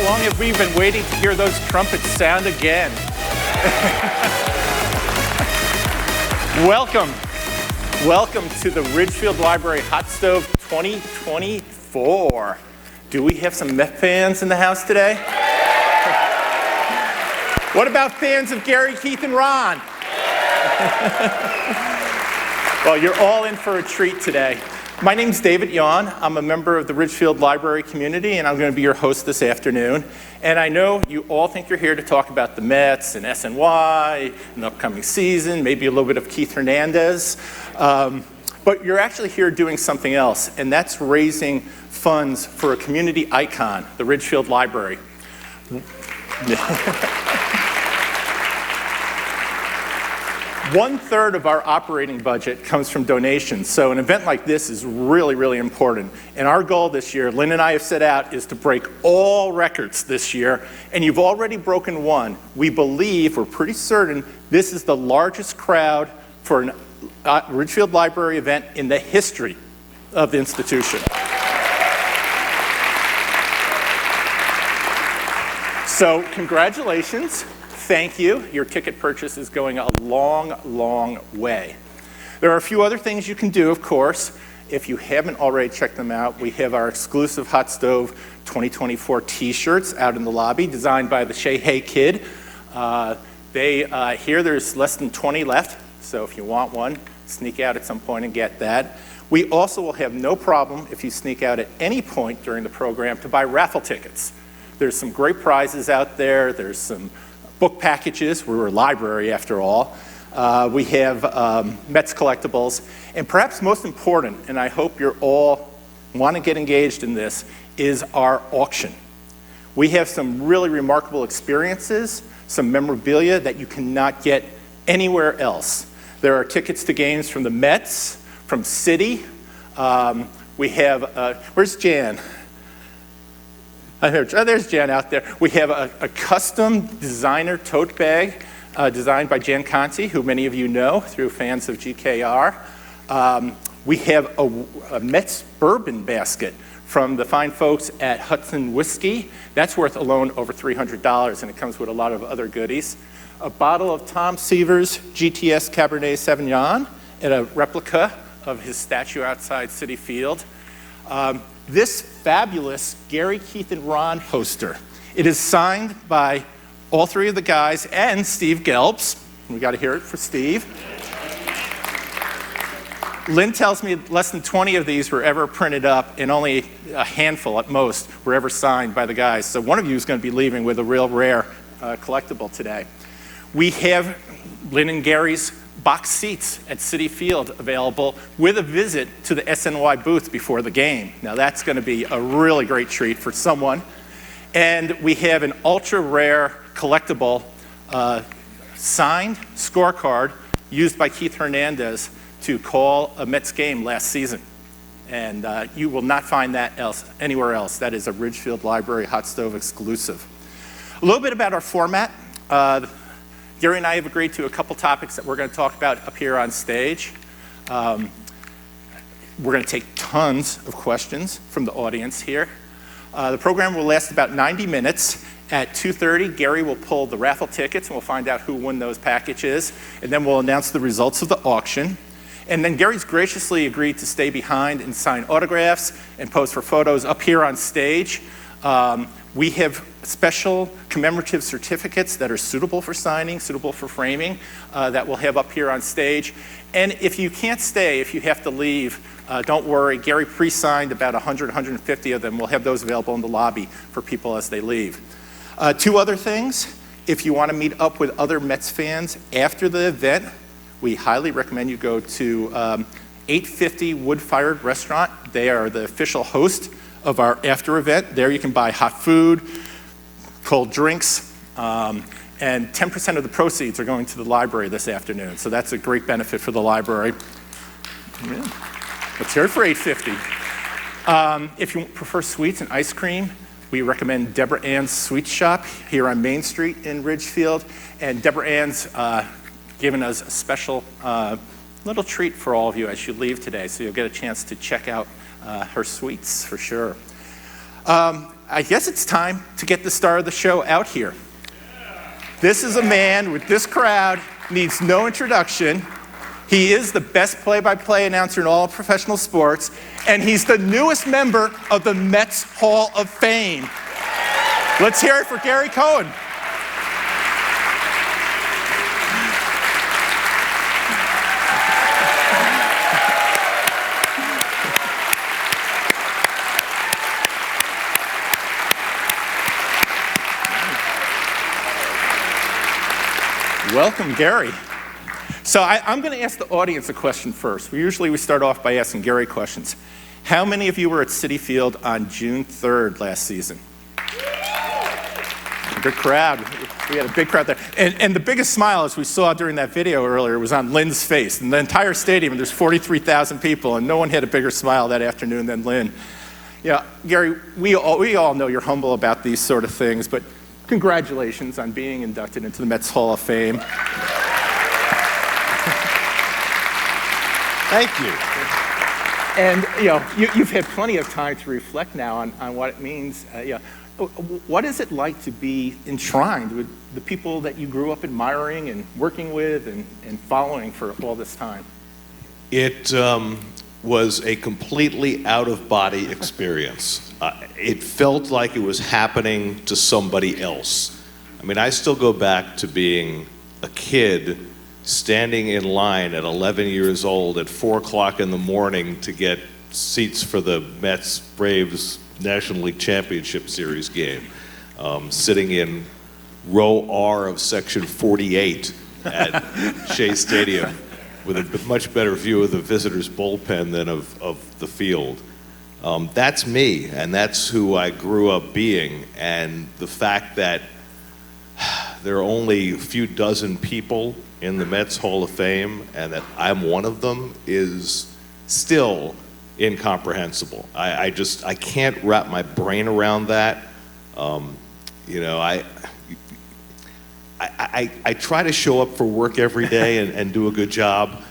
long have we been waiting to hear those trumpets sound again? Welcome to the Ridgefield Library Hot Stove 2024. Do we have some Met fans in the house today? What about fans of Gary, Keith, and Ron? Well, you're all in for a treat today. My name's David Yawn. I'm a member of the Ridgefield Library community, and I'm going to be your host this afternoon. And I know you all think you're here to talk about the Mets and SNY, and the upcoming season, maybe a little bit of Keith Hernandez. But you're actually here doing something else, and that's raising funds for a community icon, the Ridgefield Library. 1/3 of our operating budget comes from donations, so an event like this is really, really important. And our goal this year, Lynn and I have set out, is to break all records this year, and you've already broken one. We believe, we're pretty certain, this is the largest crowd for an Ridgefield Library event in the history of the institution. So, congratulations. Thank you. Your ticket purchase is going a long, long way. There are a few other things you can do, of course. If you haven't already checked them out, we have our exclusive Hot Stove 2024 t-shirts out in the lobby, designed by the Shay Hay Kid. Here there's less than 20 left, so if you want one, sneak out at some point and get that. We also will have no problem, if you sneak out at any point during the program, to buy raffle tickets. There's some great prizes out there. There's some book packages. We're a library after all. We have Mets collectibles. And perhaps most important, and I hope you're all want to get engaged in this, is our auction. We have some really remarkable experiences, some memorabilia that you cannot get anywhere else. There are tickets to games from the Mets, from City. We have, where's Jan? There's Jan out there. We have a custom designer tote bag designed by Jan Conti, who many of you know through fans of GKR. We have a Mets bourbon basket from the fine folks at Hudson Whiskey. That's worth alone over $300, and it comes with a lot of other goodies. A bottle of Tom Seaver's GTS Cabernet Sauvignon and a replica of his statue outside Citi Field. This fabulous Gary, Keith, and Ron poster. It is signed by all three of the guys and Steve Gelbs. We got to hear it for Steve. Lynn tells me less than 20 of these were ever printed up, and only a handful at most were ever signed by the guys. So one of you is going to be leaving with a real rare collectible today. We have Lynn and Gary's box seats at Citi Field available with a visit to the SNY booth before the game. Now that's going to be a really great treat for someone. And we have an ultra rare collectible signed scorecard used by Keith Hernandez to call a Mets game last season. And you will not find that anywhere else. That is a Ridgefield Library Hot Stove exclusive. A little bit about our format. Gary and I have agreed to a couple topics that we're going to talk about up here on stage. We're going to take tons of questions from the audience here. The program will last about 90 minutes. At 2:30, Gary will pull the raffle tickets, and we'll find out who won those packages, and then we'll announce the results of the auction. And then Gary's graciously agreed to stay behind and sign autographs and pose for photos up here on stage. We have special commemorative certificates that are suitable for signing, suitable for framing, that we'll have up here on stage. And if you can't stay, if you have to leave, don't worry. Gary pre-signed about 100, 150 of them. We'll have those available in the lobby for people as they leave. Two other things. If you want to meet up with other Mets fans after the event, we highly recommend you go to 850 Wood-Fired Restaurant. They are the official host of our after event. There you can buy hot food, cold drinks, and 10% of the proceeds are going to the library this afternoon. So that's a great benefit for the library. Yeah. Let's hear it for 850. If you prefer sweets and ice cream, we recommend Deborah Ann's Sweet Shop here on Main Street in Ridgefield. And Deborah Ann's given us a special little treat for all of you as you leave today. So you'll get a chance to check out her sweets for sure. I guess it's time to get the star of the show out here. This is a man with this crowd, needs no introduction. He is the best play-by-play announcer in all professional sports, and he's the newest member of the Mets Hall of Fame. Let's hear it for Gary Cohen. Welcome, Gary. So I'm going to ask the audience a question first. We start off by asking Gary questions. How many of you were at Citi Field on June 3rd last season? Good crowd. We had a big crowd there. And the biggest smile, as we saw during that video earlier, was on Lynn's face. In the entire stadium, there's 43,000 people, and no one had a bigger smile that afternoon than Lynn. Yeah, Gary, we all know you're humble about these sort of things, but congratulations on being inducted into the Mets Hall of Fame. Thank you. And you've had plenty of time to reflect now on what it means. What is it like to be enshrined with the people that you grew up admiring and working with and following for all this time? It was a completely out-of-body experience. It felt like it was happening to somebody else. I mean, I still go back to being a kid standing in line at 11 years old at 4 o'clock in the morning to get seats for the Mets-Braves National League Championship Series game, sitting in row R of section 48 at Shea Stadium with a much better view of the visitors' bullpen than of the field. That's me, and that's who I grew up being. And the fact that there are only a few dozen people in the Mets Hall of Fame and that I'm one of them is still incomprehensible. I can't wrap my brain around that. I try to show up for work every day and do a good job,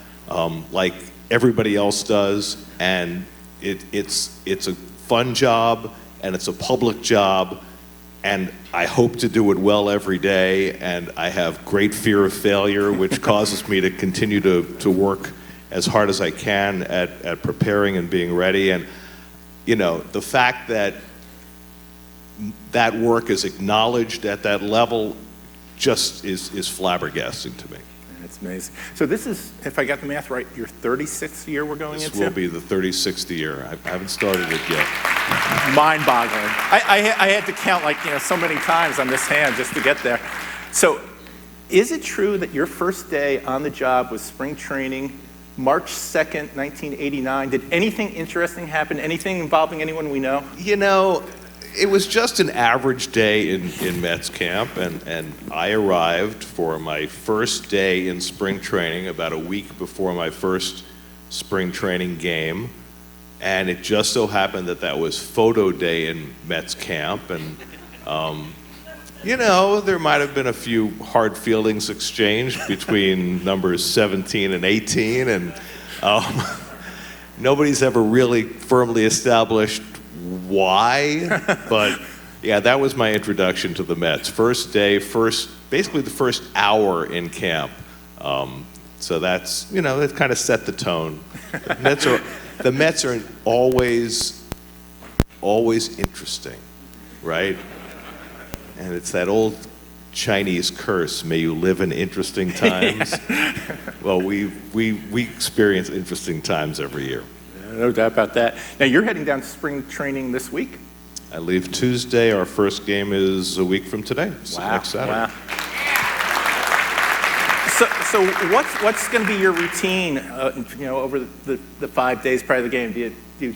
like everybody else does, and it's a fun job and it's a public job, and I hope to do it well every day, and I have great fear of failure, which causes me to continue to work as hard as I can at preparing and being ready. And the fact that that work is acknowledged at that level just is flabbergasting to me. That's amazing. So this is, if I got the math right, your 36th year we're going into? This will be the 36th year. I haven't started it yet. Mind-boggling. I had to count so many times on this hand just to get there. So is it true that your first day on the job was spring training, March 2nd, 1989? Did anything interesting happen? Anything involving anyone we know? It was just an average day in Mets camp, and I arrived for my first day in spring training about a week before my first spring training game, and it just so happened that was photo day in Mets camp, and there might have been a few hard feelings exchanged between numbers 17 and 18, and nobody's ever really firmly established why, but yeah, that was my introduction to the Mets. First day, basically the first hour in camp. So that's, it kind of set the tone. The Mets are always interesting, right? And it's that old Chinese curse, may you live in interesting times. Well, we experience interesting times every year. No doubt about that. Now, you're heading down to spring training this week? I leave Tuesday. Our first game is a week from today, so next Saturday. Wow. So what's going to be your routine, over the 5 days prior to the game? Do you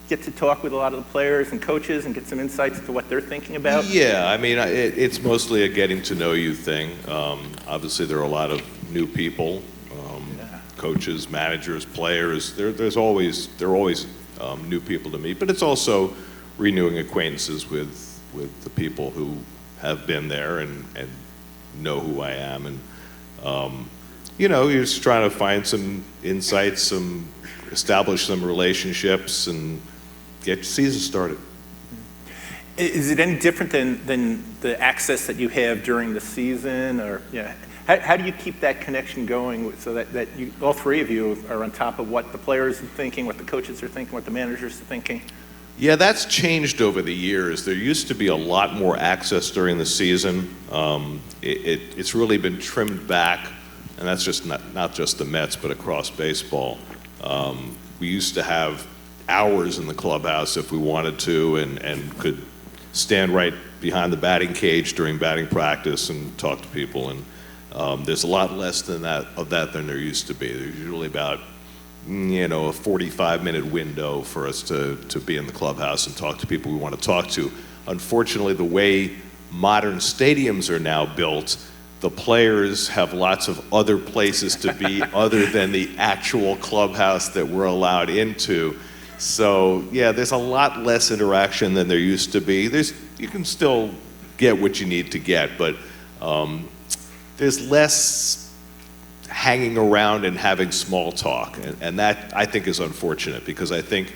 get to talk with a lot of the players and coaches and get some insights into what they're thinking about? Yeah, I mean, it's mostly a getting to know you thing. Obviously, there are a lot of new people. Coaches, managers, players. There are always new people to meet, but it's also renewing acquaintances with the people who have been there and know who I am, and you're just trying to find some insights, establish some relationships, and get your season started. Is it any different than the access that you have during the season? Or how do you keep that connection going so that you, all three of you are on top of what the players are thinking, what the coaches are thinking, what the managers are thinking? Yeah, that's changed over the years. There used to be a lot more access during the season. It's really been trimmed back, and that's just not just the Mets, but across baseball. We used to have hours in the clubhouse if we wanted to, and could stand right behind the batting cage during batting practice and talk to people. And there's a lot less than that than there used to be. There's usually about a 45-minute window for us to be in the clubhouse and talk to people we want to talk to. Unfortunately, the way modern stadiums are now built, the players have lots of other places to be other than the actual clubhouse that we're allowed into. So yeah, there's a lot less interaction than there used to be. You can still get what you need to get, but there's less hanging around and having small talk, and that I think is unfortunate, because I think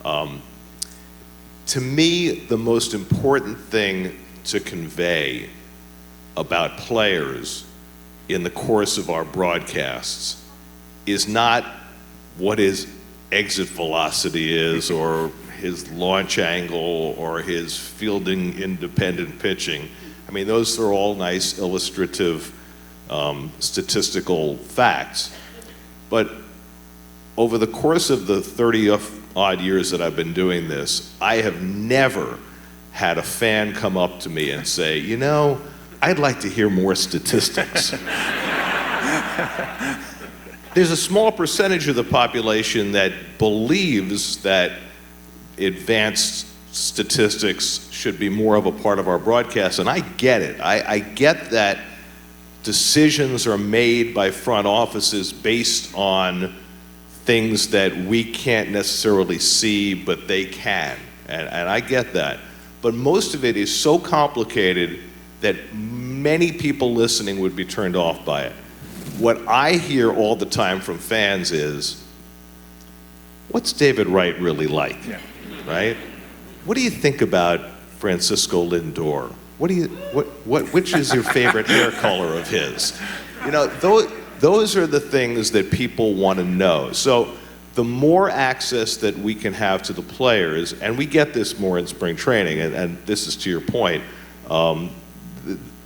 to me the most important thing to convey about players in the course of our broadcasts is not what his exit velocity is, or his launch angle, or his fielding independent pitching. I mean, those are all nice illustrative statistical facts. But over the course of the 30-odd years that I've been doing this, I have never had a fan come up to me and say, I'd like to hear more statistics. There's a small percentage of the population that believes that advanced statistics should be more of a part of our broadcast, and I get it. I get that decisions are made by front offices based on things that we can't necessarily see, but they can, and I get that. But most of it is so complicated that many people listening would be turned off by it. What I hear all the time from fans is, what's David Wright really like? Yeah. Right? What do you think about Francisco Lindor? Which is your favorite hair color of his? Those are the things that people want to know. So the more access that we can have to the players, and we get this more in spring training, and this is to your point,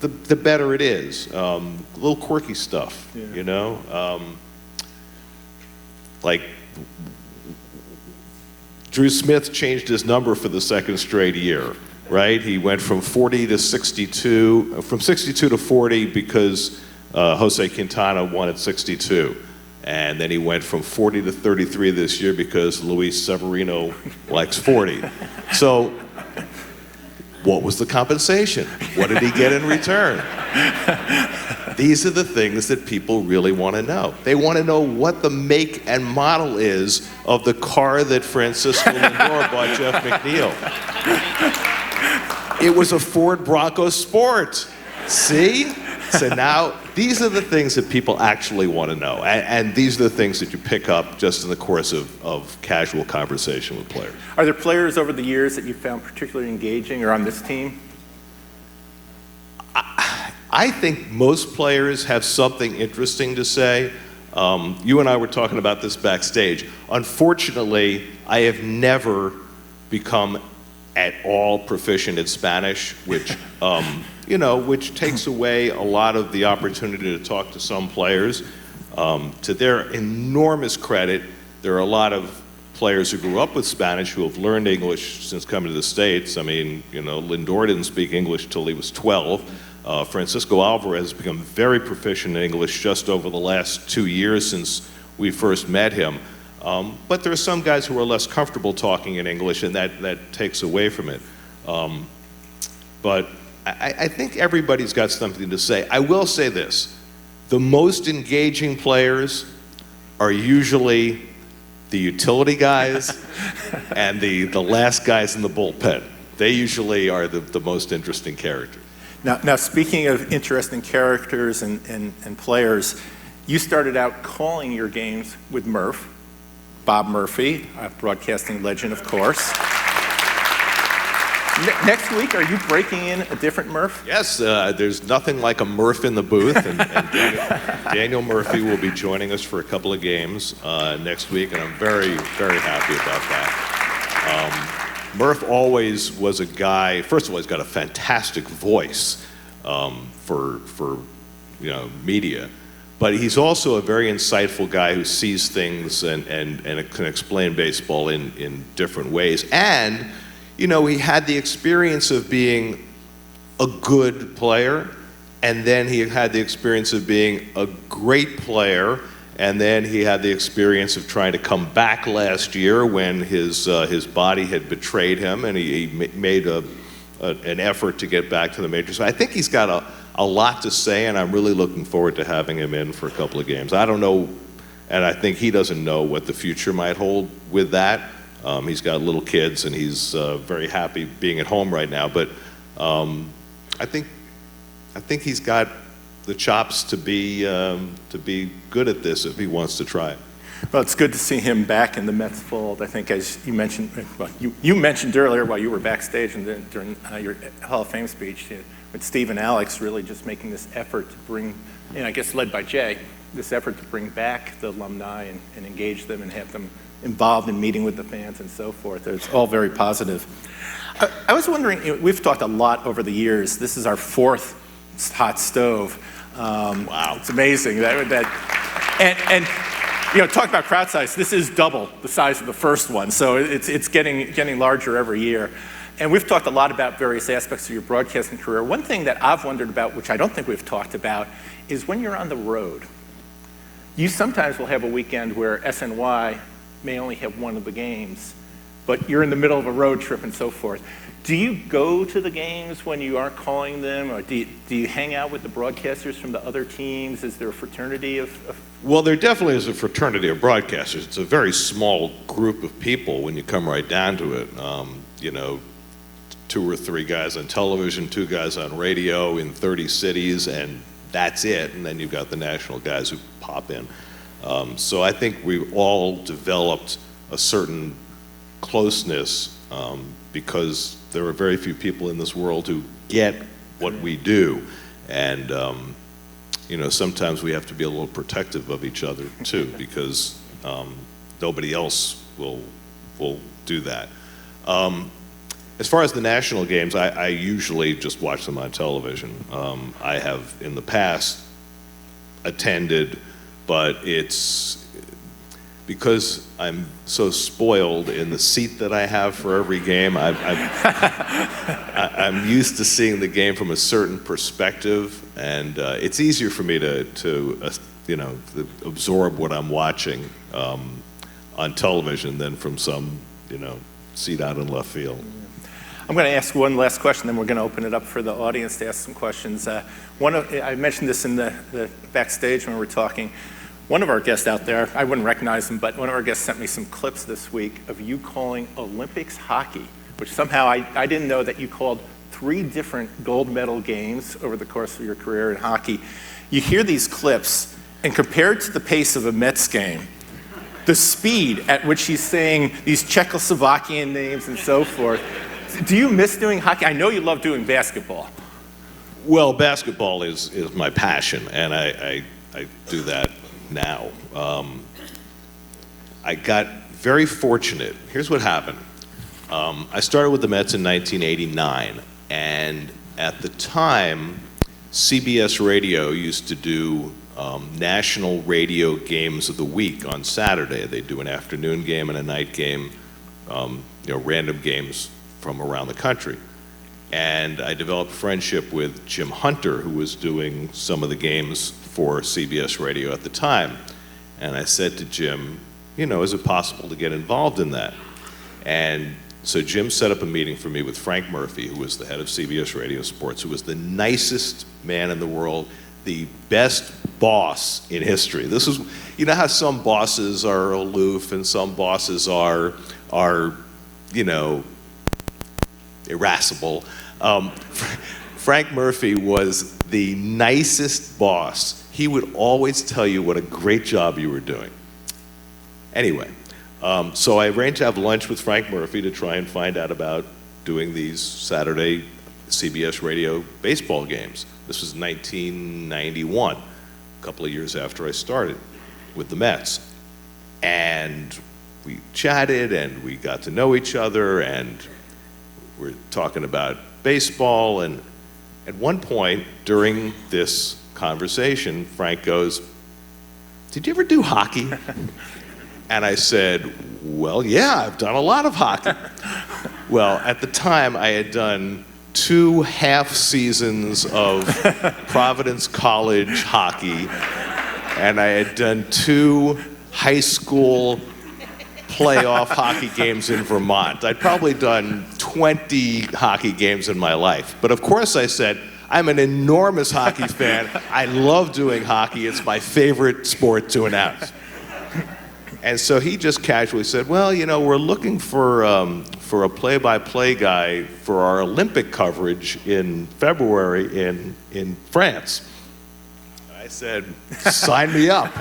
the better it is. A little quirky stuff, like Drew Smith changed his number for the second straight year, right? He went from 40 to 62, from 62 to 40 because Jose Quintana won at 62. And then he went from 40 to 33 this year because Luis Severino likes 40. So what was the compensation? What did he get in return? These are the things that people really want to know. They want to know what the make and model is of the car that Francisco Lindor bought Jeff McNeil. It was a Ford Bronco Sport. See? So now, these are the things that people actually want to know. And these are the things that you pick up just in the course of casual conversation with players. Are there players over the years that you found particularly engaging or on this team? I think most players have something interesting to say. You and I were talking about this backstage. Unfortunately, I have never become at all proficient in Spanish, which which takes away a lot of the opportunity to talk to some players. To their enormous credit, there are a lot of players who grew up with Spanish who have learned English since coming to the States. I mean, Lindor didn't speak English till he was 12. Francisco Alvarez has become very proficient in English just over the last 2 years since we first met him. But there are some guys who are less comfortable talking in English, and that takes away from it. But I think everybody's got something to say. I will say this. The most engaging players are usually the utility guys and the last guys in the bullpen. They usually are the most interesting characters. Now, speaking of interesting characters and players, you started out calling your games with Murph, Bob Murphy, a broadcasting legend, of course. Next week, are you breaking in a different Murph? Yes, there's nothing like a Murph in the booth, and Daniel Murphy will be joining us for a couple of games next week, and I'm very, very happy about that. Murph always was a guy. First of all, he's got a fantastic voice for media, but he's also a very insightful guy who sees things and can explain baseball in different ways. And he had the experience of being a good player, and then he had the experience of being a great player, and then he had the experience of trying to come back last year when his body had betrayed him, and he made an effort to get back to the majors. So I think he's got a lot to say, and I'm really looking forward to having him in for a couple of games. I don't know, and I think he doesn't know what the future might hold with that. He's got little kids, and he's very happy being at home right now. But I think he's got the chops to be good at this if he wants to try it. Well, it's good to see him back in the Mets fold. I think, as you mentioned, you mentioned earlier while you were backstage and during your Hall of Fame speech, with Steve and Alex really just making this effort to bring, I guess led by Jay, this effort to bring back the alumni and engage them and have them involved in meeting with the fans and so forth. It's all very positive. I was wondering, we've talked a lot over the years. This is our fourth hot stove. Wow. It's amazing. Talk about crowd size. This is double the size of the first one, so it's getting larger every year. And we've talked a lot about various aspects of your broadcasting career. One thing that I've wondered about, which I don't think we've talked about, is when you're on the road. You sometimes will have a weekend where SNY may only have one of the games, but you're in the middle of a road trip and so forth. Do you go to the games when you aren't calling them, or do you hang out with the broadcasters from the other teams? Is there a fraternity of... Well, there definitely is a fraternity of broadcasters. It's a very small group of people when you come right down to it. 2 or 3 guys on television, 2 guys on radio in 30 cities, and that's it. And then you've got the national guys who pop in. So I think we've all developed a certain closeness because there are very few people in this world who get what we do. And, sometimes we have to be a little protective of each other too, because nobody else will do that. As far as the national games, I usually just watch them on television. I have in the past attended, but it's because I'm so spoiled in the seat that I have for every game. I'm used to seeing the game from a certain perspective, and it's easier for me to absorb what I'm watching on television than from some seat out in left field. I'm going to ask one last question, then we're going to open it up for the audience to ask some questions. I mentioned this in the backstage when we were talking. One of our guests out there, I wouldn't recognize him, but one of our guests sent me some clips this week of you calling Olympics hockey, which somehow I didn't know that you called 3 different gold medal games over the course of your career in hockey. You hear these clips, and compared to the pace of a Mets game, the speed at which he's saying these Czechoslovakian names and so forth. Do you miss doing hockey? I know you love doing basketball. Well, basketball is my passion, and I do that now. I got very fortunate. Here's what happened. I started with the Mets in 1989, and at the time, CBS Radio used to do national radio games of the week on Saturday. They'd do an afternoon game and a night game, random games from around the country. And I developed a friendship with Jim Hunter, who was doing some of the games for CBS Radio at the time. And I said to Jim, is it possible to get involved in that? And so Jim set up a meeting for me with Frank Murphy, who was the head of CBS Radio Sports, who was the nicest man in the world, the best boss in history. This is, how some bosses are aloof and some bosses are irascible. Frank Murphy was the nicest boss. He would always tell you what a great job you were doing. Anyway, so I arranged to have lunch with Frank Murphy to try and find out about doing these Saturday CBS radio baseball games. This was 1991, a couple of years after I started with the Mets. And we chatted and we got to know each other and we're talking about baseball. And at one point during this conversation, Frank goes, "Did you ever do hockey?" And I said, "Well, yeah, I've done a lot of hockey." Well, at the time, I had done 2 half seasons of Providence College hockey, and I had done 2 high school playoff hockey games in Vermont. I'd probably done 20 hockey games in my life. But of course I said, I'm an enormous hockey fan. I love doing hockey. It's my favorite sport to announce. And so he just casually said, "Well, you know, we're looking for a play-by-play guy for our Olympic coverage in February in France." I said, "Sign me up."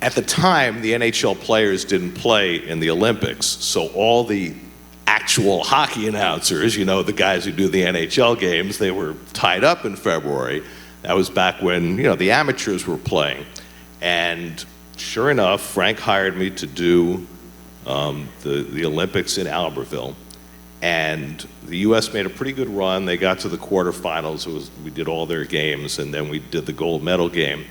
At the time, the NHL players didn't play in the Olympics, so all the actual hockey announcers, you know, the guys who do the NHL games, they were tied up in February. That was back when, you know, the amateurs were playing. And sure enough, Frank hired me to do the Olympics in Albertville. And the U.S. made a pretty good run. They got to the quarterfinals. We did all their games, and then we did the gold medal game.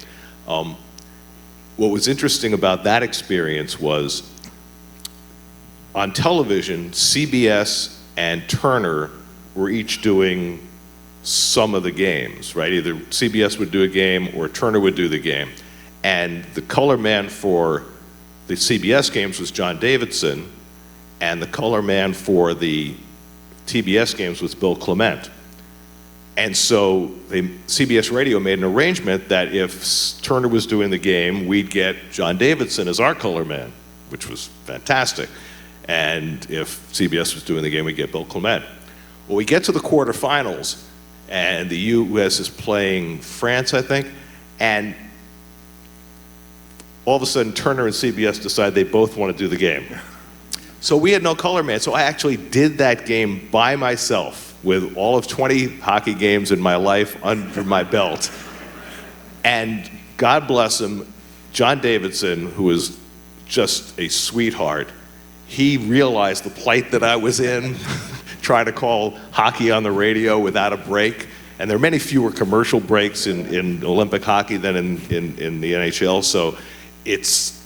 What was interesting about that experience was on television, CBS and Turner were each doing some of the games, right? Either CBS would do a game or Turner would do the game. And the color man for the CBS games was John Davidson, and the color man for the TBS games was Bill Clement. And so CBS Radio made an arrangement that if Turner was doing the game, we'd get John Davidson as our color man, which was fantastic. And if CBS was doing the game, we'd get Bill Clement. Well, we get to the quarterfinals, and the U.S. is playing France, I think, and all of a sudden Turner and CBS decide they both want to do the game. So we had no color man, so I actually did that game by myself with all of 20 hockey games in my life under my belt. And God bless him, John Davidson, who was just a sweetheart, he realized the plight that I was in, trying to call hockey on the radio without a break. And there are many fewer commercial breaks in Olympic hockey than in the NHL, so it's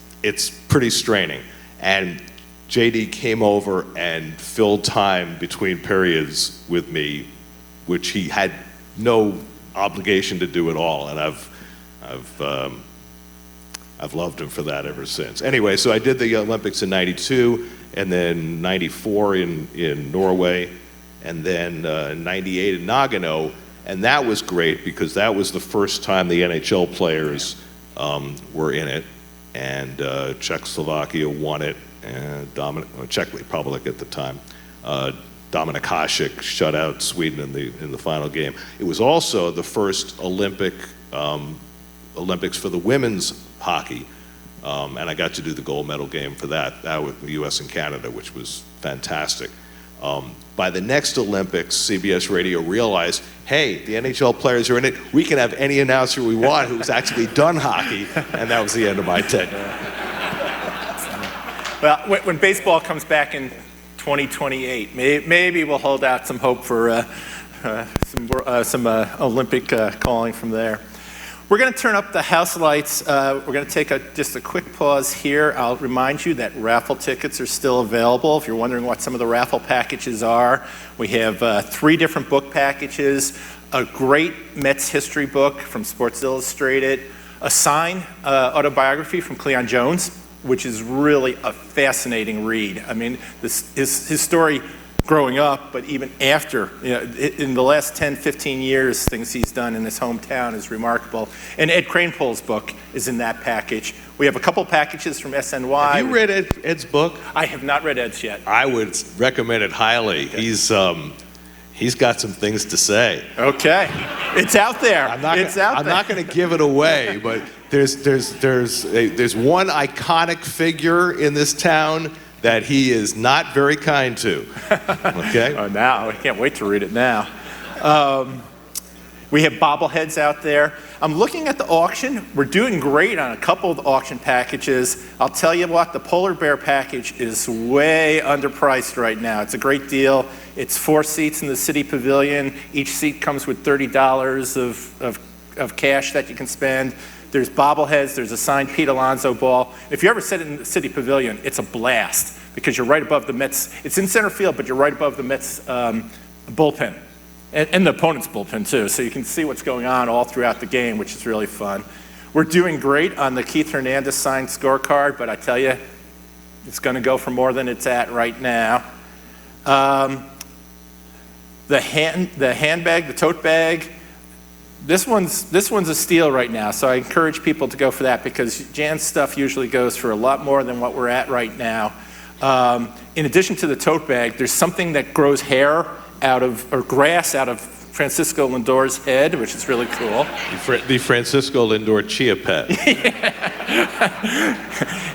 pretty straining. And JD came over and filled time between periods with me, which he had no obligation to do at all, and I've loved him for that ever since. Anyway, so I did the Olympics in '92, and then '94 in Norway, and then 98 in Nagano, and that was great because that was the first time the NHL players were in it, and Czechoslovakia won it, and Czech Republic at the time. Dominik Hasek shut out Sweden in the final game. It was also the first Olympics for the women's hockey, and I got to do the gold medal game for that with the U.S. and Canada, which was fantastic. By the next Olympics, CBS Radio realized, hey, the NHL players are in it. We can have any announcer we want who's actually done hockey, and that was the end of my tenure. Well, when baseball comes back in 2028, maybe we'll hold out some hope for some Olympic calling from there. We're going to turn up the house lights. We're going to take just a quick pause here. I'll remind you that raffle tickets are still available. If you're wondering what some of the raffle packages are, we have 3 different book packages, a great Mets history book from Sports Illustrated, a signed autobiography from Cleon Jones, which is really a fascinating read. I mean, his story growing up, but even after, in the last 10, 15 years, things he's done in his hometown is remarkable. And Ed Kranepohl's book is in that package. We have a couple packages from SNY. Have you read Ed's book? I have not read Ed's yet. I would recommend it highly. Okay. He's got some things to say. Okay, it's out there. I'm not going to give it away, but there's one iconic figure in this town that he is not very kind to. Okay? Oh, now, I can't wait to read it now. We have bobbleheads out there. I'm looking at the auction. We're doing great on a couple of the auction packages. I'll tell you what, the polar bear package is way underpriced right now. It's a great deal. It's 4 seats in the city pavilion. Each seat comes with $30 of cash that you can spend. There's bobbleheads. There's a signed Pete Alonso ball. If you ever sit in the city pavilion, it's a blast because you're right above the Mets. It's in center field, but you're right above the Mets bullpen. And the opponent's bullpen, too, so you can see what's going on all throughout the game, which is really fun. We're doing great on the Keith Hernandez signed scorecard, but I tell you, it's going to go for more than it's at right now. The handbag, the tote bag, this one's a steal right now, so I encourage people to go for that because Jan's stuff usually goes for a lot more than what we're at right now. In addition to the tote bag, there's something that grows hair or grass out of Francisco Lindor's head, which is really cool. The Francisco Lindor Chia Pet.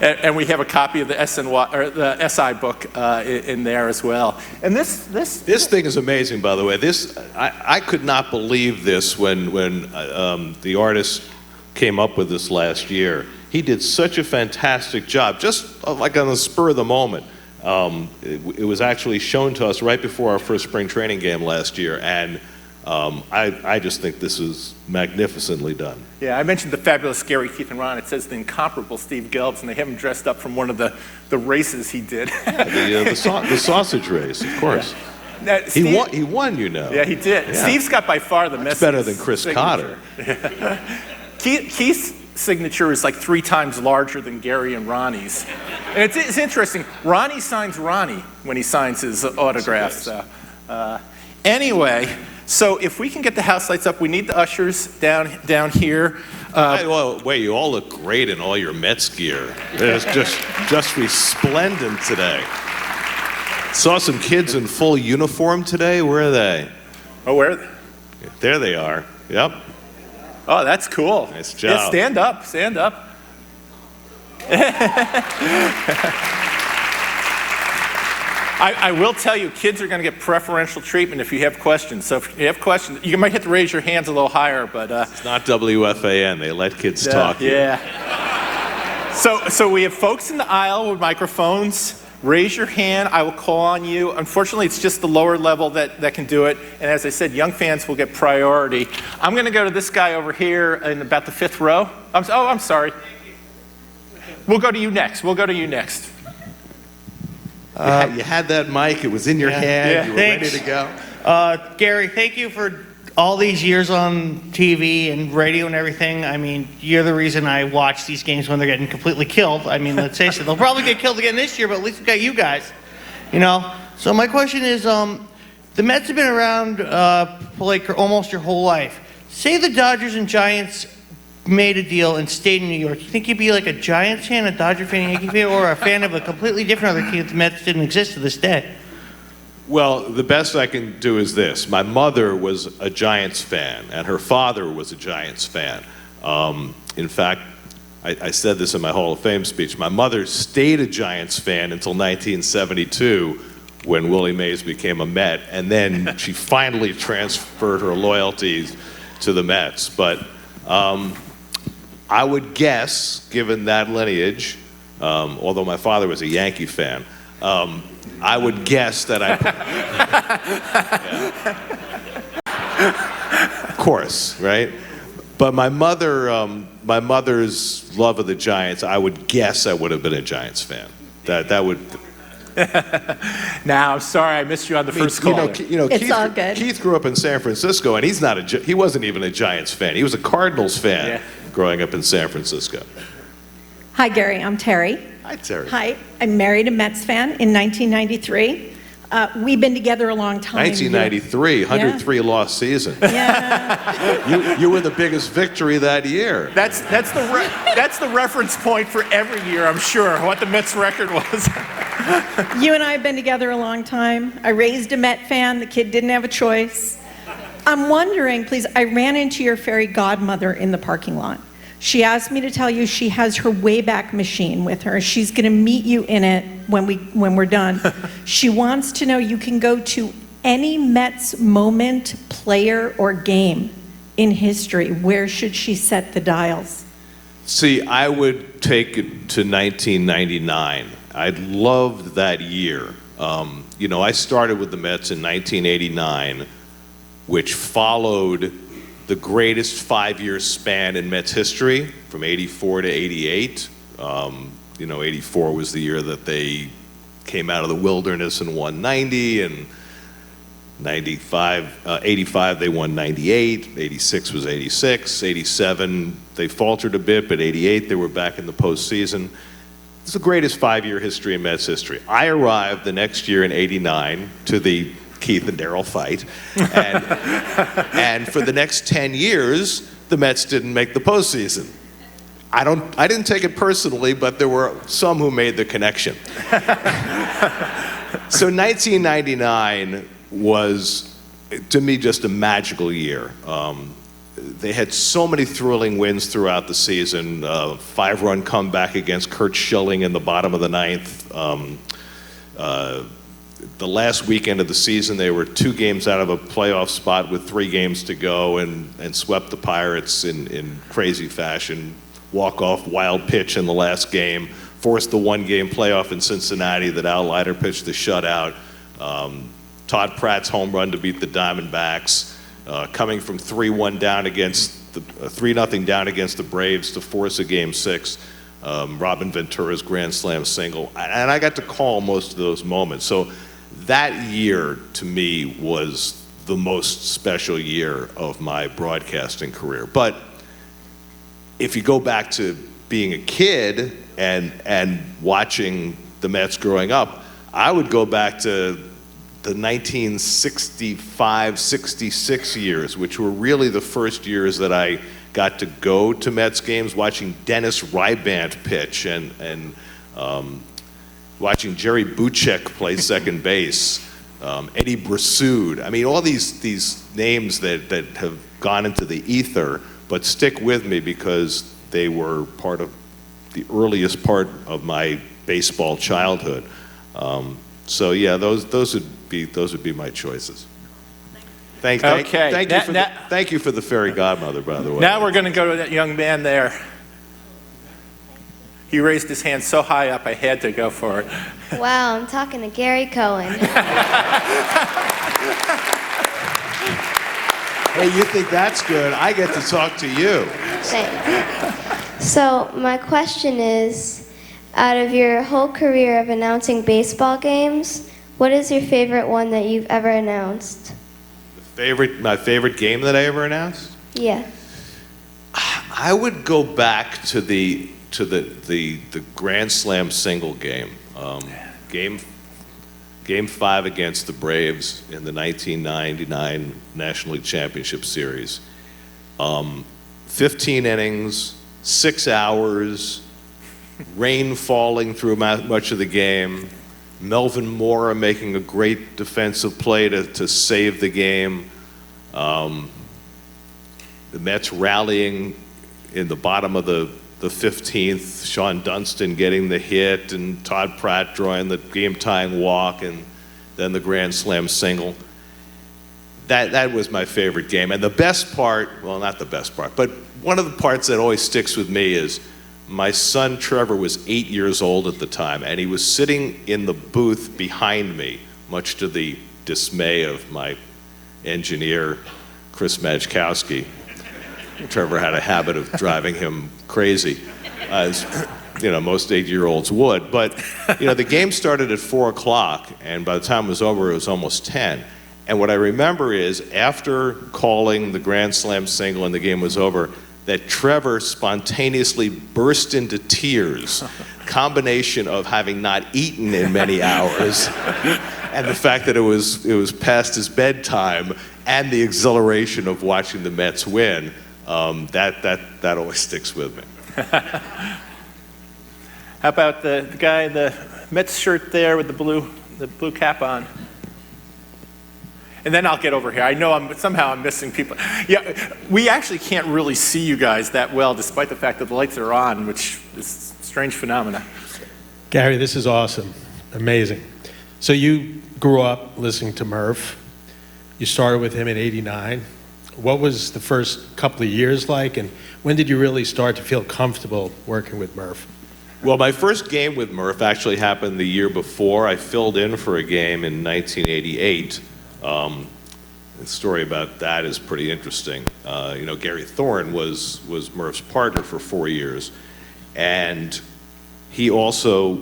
and we have a copy of the the SI book in there as well. And this thing is amazing, by the way. I could not believe this when the artist came up with this last year. He did such a fantastic job, just like on the spur of the moment. It was actually shown to us right before our first spring training game last year, and I just think this is magnificently done. Yeah, I mentioned the fabulous Gary, Keith, and Ron. It says the incomparable Steve Gelbs, and they have him dressed up from one of the races he did. The sausage race, of course. Yeah. Now, he won, you know. Yeah, he did. Yeah. Steve's got by far the messiest better than Chris signature. Cotter. Keith's signature is like 3 times larger than Gary and Ronnie's. And it's interesting. Ronnie signs Ronnie when he signs his autographs. So, anyway, so if we can get the house lights up, we need the ushers down here. Wait, you all look great in all your Mets gear. It's just resplendent today. Saw some kids in full uniform today. Where are they? Oh, where are they? There they are. Yep. Oh, that's cool. Nice job. Yeah, stand up, stand up. I will tell you, kids are going to get preferential treatment if you have questions. So if you have questions, you might have to raise your hands a little higher, but... it's not WFAN. They let kids talk. Yeah. So we have folks in the aisle with microphones. Raise your hand. I will call on you. Unfortunately, it's just the lower level that can do it. And as I said, young fans will get priority. I'm going to go to this guy over here in about the 5th row. I'm sorry. We'll go to you next. You had that mic. It was in your hand. Yeah. You were Thanks. ready to go. Gary, thank you for all these years on TV and radio and everything. I mean, you're the reason I watch these games when they're getting completely killed. I mean, let's face it, they'll probably get killed again this year, but at least we got you guys, you know? So my question is, the Mets have been around for like almost your whole life. Say the Dodgers and Giants made a deal and stayed in New York. You think you'd be like a Giants fan, a Dodger fan, a Yankee fan, or a fan of a completely different other team if the Mets didn't exist to this day? Well, the best I can do is this. My mother was a Giants fan, and her father was a Giants fan. In fact, I said this in my Hall of Fame speech. My mother stayed a Giants fan until 1972 when Willie Mays became a Met, and then she finally transferred her loyalties to the Mets. But I would guess, given that lineage, although my father was a Yankee fan, I would guess that Of course, right? But my mother's love of the Giants, I would guess I would have been a Giants fan. That would... Now, I'm sorry I missed you on the first call. It's all good. Keith grew up in San Francisco, and he wasn't even a Giants fan. He was a Cardinals fan growing up in San Francisco. Hi, Gary. I'm Terry. Hi, Terry. Hi. I married a Mets fan in 1993. We've been together a long time. 1993, 103 lost season. Yeah. You were the biggest victory that year. That's the reference point for every year, I'm sure, what the Mets record was. You and I have been together a long time. I raised a Met fan. The kid didn't have a choice. I'm wondering, please, I ran into your fairy godmother in the parking lot. She asked me to tell you she has her Wayback Machine with her. She's going to meet you in it when we're done. She wants to know you can go to any Mets moment, player, or game in history. Where should she set the dials? See, I would take it to 1999. I loved that year. I started with the Mets in 1989, which followed the greatest 5-year span in Mets history, from 84 to 88. 84 was the year that they came out of the wilderness and won 90, and 85 they won 98, 86 was 86, 87 they faltered a bit, but 88 they were back in the postseason. It's the greatest 5-year history in Mets history. I arrived the next year in 89 to the Keith and Darrell fight, and for the next 10 years, the Mets didn't make the postseason. I didn't take it personally, but there were some who made the connection. So 1999 was, to me, just a magical year. They had so many thrilling wins throughout the season. 5-run comeback against Kurt Schilling in the bottom of the ninth. The last weekend of the season, they were 2 games out of a playoff spot with 3 games to go, and swept the Pirates in crazy fashion. Walk-off wild pitch in the last game, forced the 1-game playoff in Cincinnati that Al Leiter pitched the shutout. Todd Pratt's home run to beat the Diamondbacks, coming from 3-1 down against the 3-0 down against the Braves to force a Game 6. Robin Ventura's grand slam single, and I got to call most of those moments. So that year, to me, was the most special year of my broadcasting career. But if you go back to being a kid and watching the Mets growing up, I would go back to the 1965-66 years, which were really the first years that I got to go to Mets games, watching Dennis Rybant pitch and watching Jerry Buchek play second base, Eddie Brassoud. I mean, all these names that have gone into the ether, but stick with me because they were part of the earliest part of my baseball childhood. So yeah, those would be my choices. Thank you for the fairy godmother, by the way. Now we're going to go to that young man there. He raised his hand so high up, I had to go for it. Wow, I'm talking to Gary Cohen. Hey, you think that's good? I get to talk to you. Thanks. So my question is, out of your whole career of announcing baseball games, what is your favorite one that you've ever announced? My favorite game that I ever announced? Yeah. I would go back to the Grand Slam single game. Game 5 against the Braves in the 1999 National League Championship Series. 15 innings, 6 hours, rain falling through much of the game, Melvin Mora making a great defensive play to save the game, the Mets rallying in the bottom of the 15th, Sean Dunston getting the hit, and Todd Pratt drawing the game-tying walk, and then the grand slam single. That was my favorite game. And the best part, well, not the best part, but one of the parts that always sticks with me is my son Trevor was 8 years old at the time, and he was sitting in the booth behind me, much to the dismay of my engineer, Chris Majkowski. Trevor had a habit of driving him crazy, as most 8-year-olds would. But the game started at 4 o'clock, and by the time it was over, it was almost 10. And what I remember is, after calling the grand slam single and the game was over, that Trevor spontaneously burst into tears, combination of having not eaten in many hours and the fact that it was past his bedtime and the exhilaration of watching the Mets win. That always sticks with me. How about the guy in the Mets shirt there with the blue cap on? And then I'll get over here. I know somehow I'm missing people. Yeah, we actually can't really see you guys that well, despite the fact that the lights are on, which is a strange phenomena. Gary, this is awesome. Amazing. So you grew up listening to Murph. You started with him in '89. What was the first couple of years like, and when did you really start to feel comfortable working with Murph? Well, my first game with Murph actually happened the year before. I filled in for a game in 1988. The story about that is pretty interesting. Gary Thorne was Murph's partner for 4 years, and he also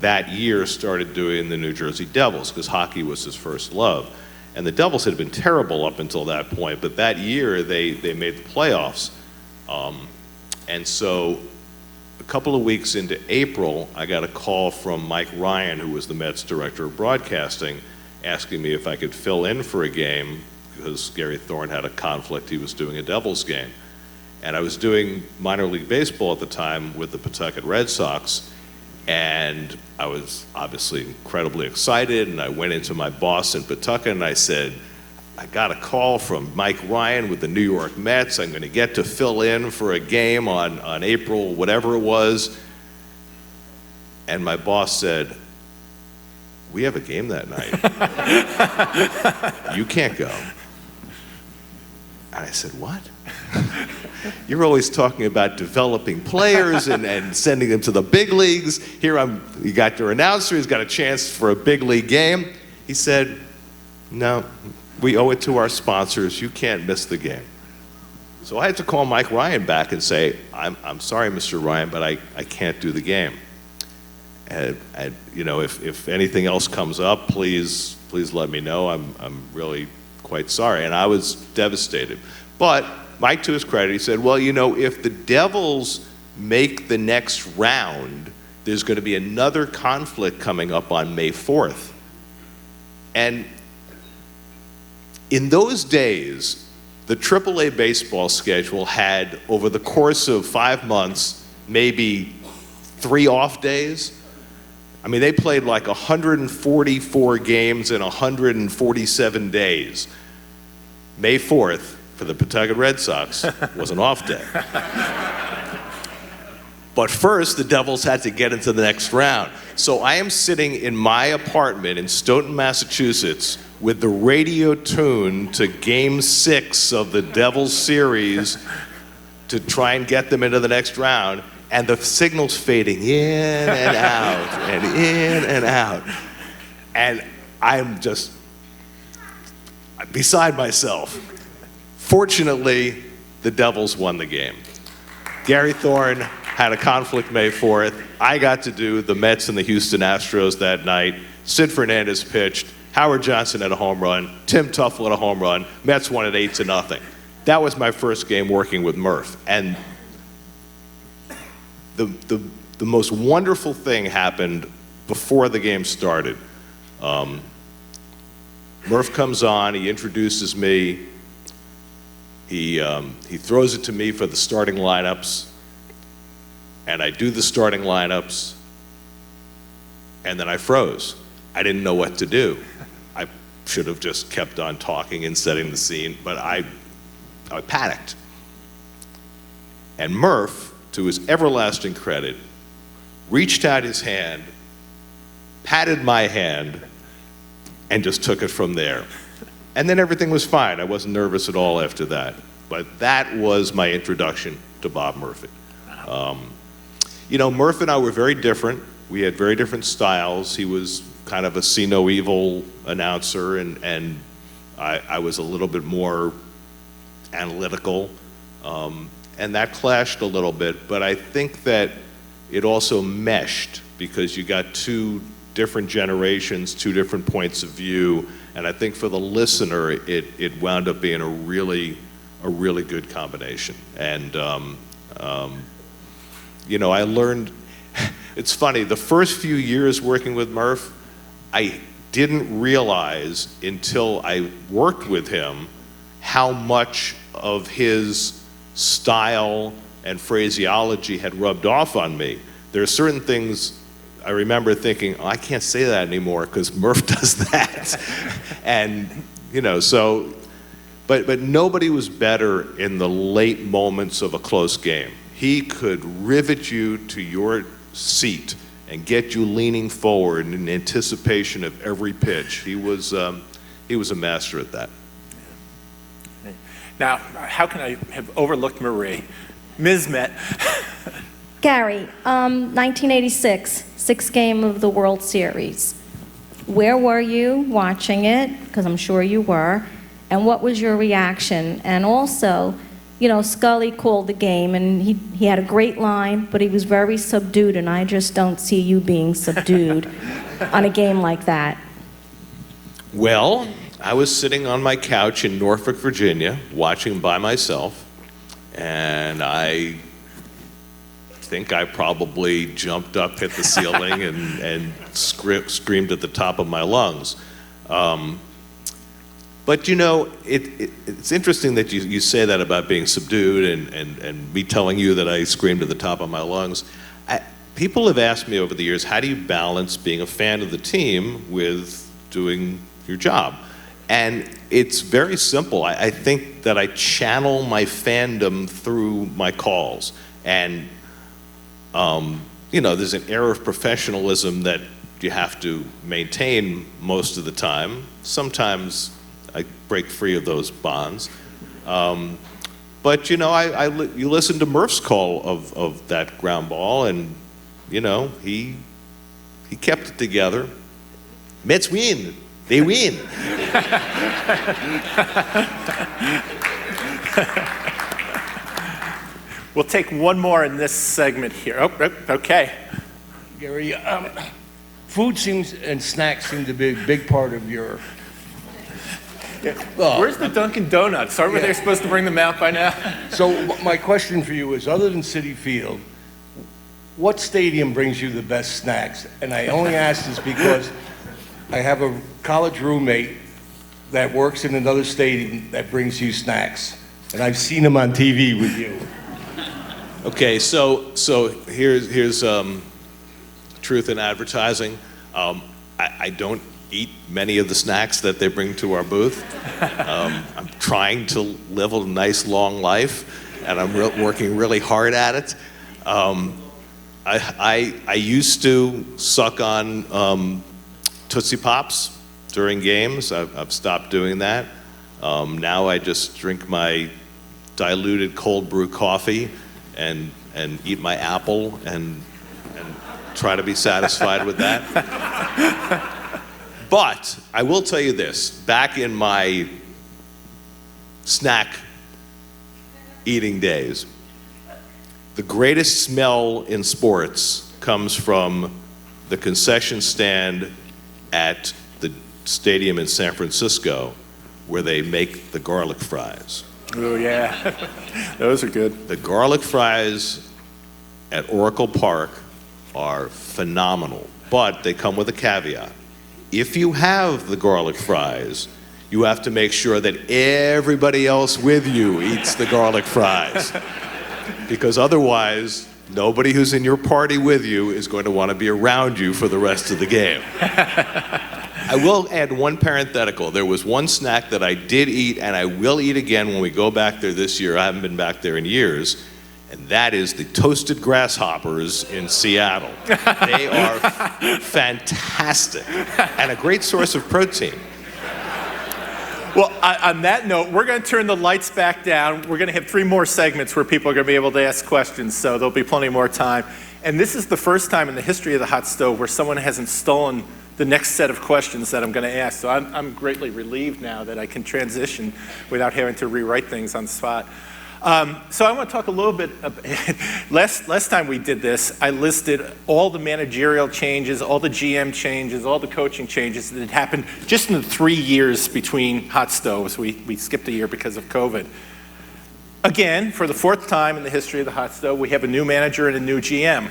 that year started doing the New Jersey Devils because hockey was his first love. And the Devils had been terrible up until that point, but that year they made the playoffs. And so a couple of weeks into April, I got a call from Mike Ryan, who was the Mets director of broadcasting, asking me if I could fill in for a game because Gary Thorne had a conflict. He was doing a Devils game. And I was doing minor league baseball at the time with the Pawtucket Red Sox. And I was obviously incredibly excited, and I went into my boss in Pawtucket and I said, I got a call from Mike Ryan with the New York Mets. I'm going to get to fill in for a game on April, whatever it was. And my boss said, we have a game that night. You can't go. And I said, what? You're always talking about developing players and sending them to the big leagues. Here you got your announcer, he's got a chance for a big league game. He said, no, we owe it to our sponsors. You can't miss the game. So I had to call Mike Ryan back and say, I'm sorry, Mr. Ryan, but I can't do the game. And if anything else comes up, please let me know. I'm really quite sorry. And I was devastated. But Mike, to his credit, he said, well, if the Devils make the next round, there's going to be another conflict coming up on May 4th. And in those days, the AAA baseball schedule had, over the course of 5 months, maybe 3 off days. I mean, they played like 144 games in 147 days. May 4th, for the Pawtucket Red Sox, was an off day. But first, the Devils had to get into the next round. So I am sitting in my apartment in Stoughton, Massachusetts, with the radio tuned to Game 6 of the Devils series to try and get them into the next round, and the signal's fading in and out, and in and out. And I'm just beside myself. Fortunately, the Devils won the game. Gary Thorne had a conflict May 4th. I got to do the Mets and the Houston Astros that night. Sid Fernandez pitched. Howard Johnson had a home run. Tim Tuffle had a home run. Mets won at 8-0. That was my first game working with Murph. And the most wonderful thing happened before the game started. Murph comes on. He introduces me. He throws it to me for the starting lineups, and I do the starting lineups, and then I froze. I didn't know what to do. I should have just kept on talking and setting the scene, but I panicked. And Murph, to his everlasting credit, reached out his hand, patted my hand, and just took it from there. And then everything was fine. I wasn't nervous at all after that. But that was my introduction to Bob Murphy. Murph and I were very different. We had very different styles. He was kind of a see no evil announcer, and I was a little bit more analytical. And that clashed a little bit, but I think that it also meshed because you got 2 different generations, 2 different points of view. And I think for the listener, it wound up being a really good combination. And, I learned, it's funny, the first few years working with Murph, I didn't realize until I worked with him how much of his style and phraseology had rubbed off on me. There are certain things I remember thinking, I can't say that anymore because Murph does that. And So, but nobody was better in the late moments of a close game. He could rivet you to your seat and get you leaning forward in anticipation of every pitch. He was a master at that. Now, how can I have overlooked Marie? Ms. Met. Gary, 1986, sixth game of the World Series. Where were you watching it? Because I'm sure you were. And what was your reaction? And also, Scully called the game, and he had a great line, but he was very subdued, and I just don't see you being subdued on a game like that. Well, I was sitting on my couch in Norfolk, Virginia, watching by myself, and I think I probably jumped up, hit the ceiling, and screamed at the top of my lungs. But it's interesting that you say that about being subdued and me telling you that I screamed at the top of my lungs. People have asked me over the years, how do you balance being a fan of the team with doing your job? And it's very simple. I think that I channel my fandom through my calls. And, there's an air of professionalism that you have to maintain most of the time. Sometimes I break free of those bonds. But, you listen to Murph's call of that ground ball, and, he kept it together. Mets win. They win. We'll take one more in this segment here. Oh, okay. Gary, food and snacks seem to be a big part of your... Where's the Dunkin' Donuts? Aren't they supposed to bring them out by now? So my question for you is, other than Citi Field, what stadium brings you the best snacks? And I only ask this because I have a college roommate that works in another stadium that brings you snacks. And I've seen him on TV with you. Okay, so here's truth in advertising. I don't eat many of the snacks that they bring to our booth. I'm trying to live a nice long life, and I'm working really hard at it. I used to suck on Tootsie Pops during games. I've stopped doing that. Now I just drink my diluted cold brew coffee and eat my apple and try to be satisfied with that. But I will tell you this, back in my snack eating days, the greatest smell in sports comes from the concession stand at the stadium in San Francisco where they make the garlic fries. Oh, yeah. Those are good. The garlic fries at Oracle Park are phenomenal, but they come with a caveat. If you have the garlic fries, you have to make sure that everybody else with you eats the garlic fries. Because otherwise, nobody who's in your party with you is going to want to be around you for the rest of the game. I will add one parenthetical. There was one snack that I did eat, and I will eat again when we go back there this year. I haven't been back there in years. And that is the toasted grasshoppers in Seattle. They are fantastic and a great source of protein. Well, on that note, we're going to turn the lights back down. We're going to have 3 more segments where people are going to be able to ask questions, so there'll be plenty more time. And this is the first time in the history of the Hot Stove where someone hasn't stolen the next set of questions that I'm going to ask. So I'm greatly relieved now that I can transition without having to rewrite things on the spot. So I want to talk a little bit about, last time we did this, I listed all the managerial changes, all the GM changes, all the coaching changes that had happened just in the 3 years between Hot Stoves. We skipped a year because of COVID. Again, for the 4th time in the history of the Hot Stove, we have a new manager and a new GM,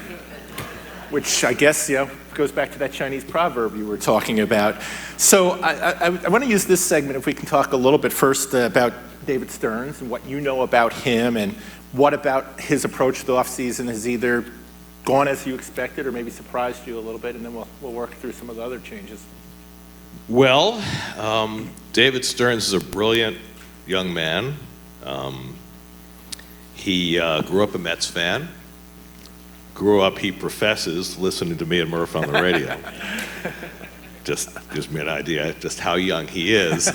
which I guess, goes back to that Chinese proverb you were talking about. So I want to use this segment, if we can talk a little bit first about David Stearns and what you know about him and what about his approach to the offseason has either gone as you expected or maybe surprised you a little bit, and then we'll work through some of the other changes. Well, David Stearns is a brilliant young man. He grew up a Mets fan. Grew up, he professes, listening to me and Murph on the radio. Just gives me an idea just how young he is.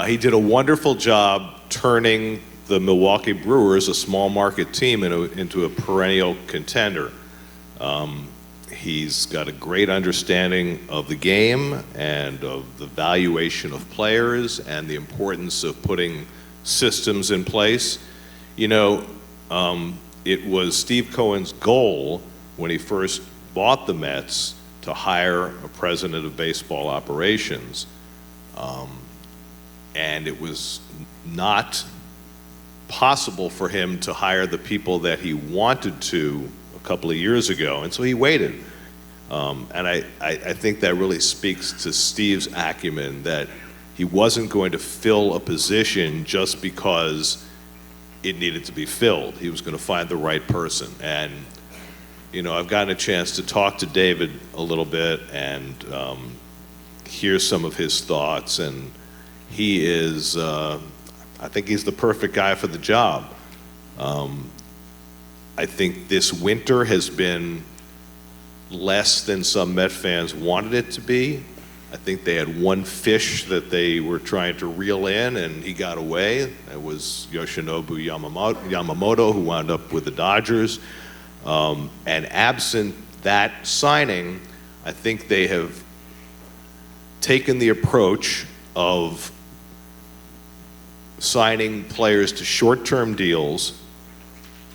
He did a wonderful job turning the Milwaukee Brewers, a small market team, into a perennial contender. He's got a great understanding of the game and of the valuation of players and the importance of putting systems in place. You know, it was Steve Cohen's goal when he first bought the Mets to hire a president of baseball operations. And it was not possible for him to hire the people that he wanted to a couple of years ago, and so he waited. And I think that really speaks to Steve's acumen, that he wasn't going to fill a position just because it needed to be filled. He was going to find the right person. And, you know, I've gotten a chance to talk to David a little bit and hear some of his thoughts, and he is, I think he's the perfect guy for the job. I think this winter has been less than some Met fans wanted it to be. I think they had one fish that they were trying to reel in, and he got away. It was Yoshinobu Yamamoto, who wound up with the Dodgers. And absent that signing, I think they have taken the approach of signing players to short-term deals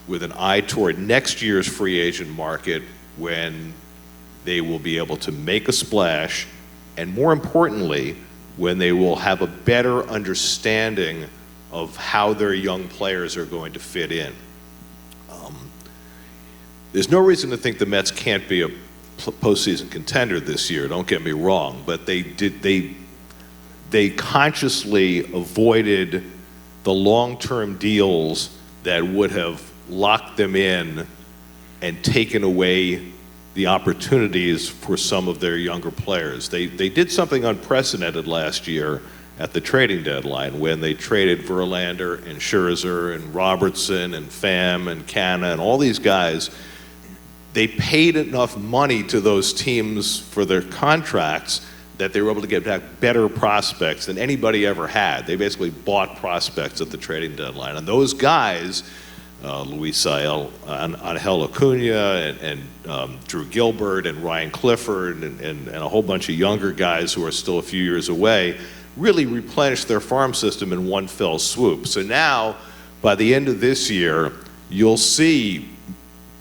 with an eye toward next year's free agent market, when they will be able to make a splash, and more importantly, when they will have a better understanding of how their young players are going to fit in. There's no reason to think the Mets can't be a postseason contender this year, don't get me wrong, but they consciously avoided the long-term deals that would have locked them in and taken away the opportunities for some of their younger players. They did something unprecedented last year at the trading deadline when they traded Verlander and Scherzer and Robertson and Pham and Canna and all these guys. They paid enough money to those teams for their contracts that they were able to get back better prospects than anybody ever had. They basically bought prospects at the trading deadline. And those guys, Luis Angel Acuna and Drew Gilbert and Ryan Clifford and a whole bunch of younger guys who are still a few years away, really replenished their farm system in one fell swoop. So now, by the end of this year, you'll see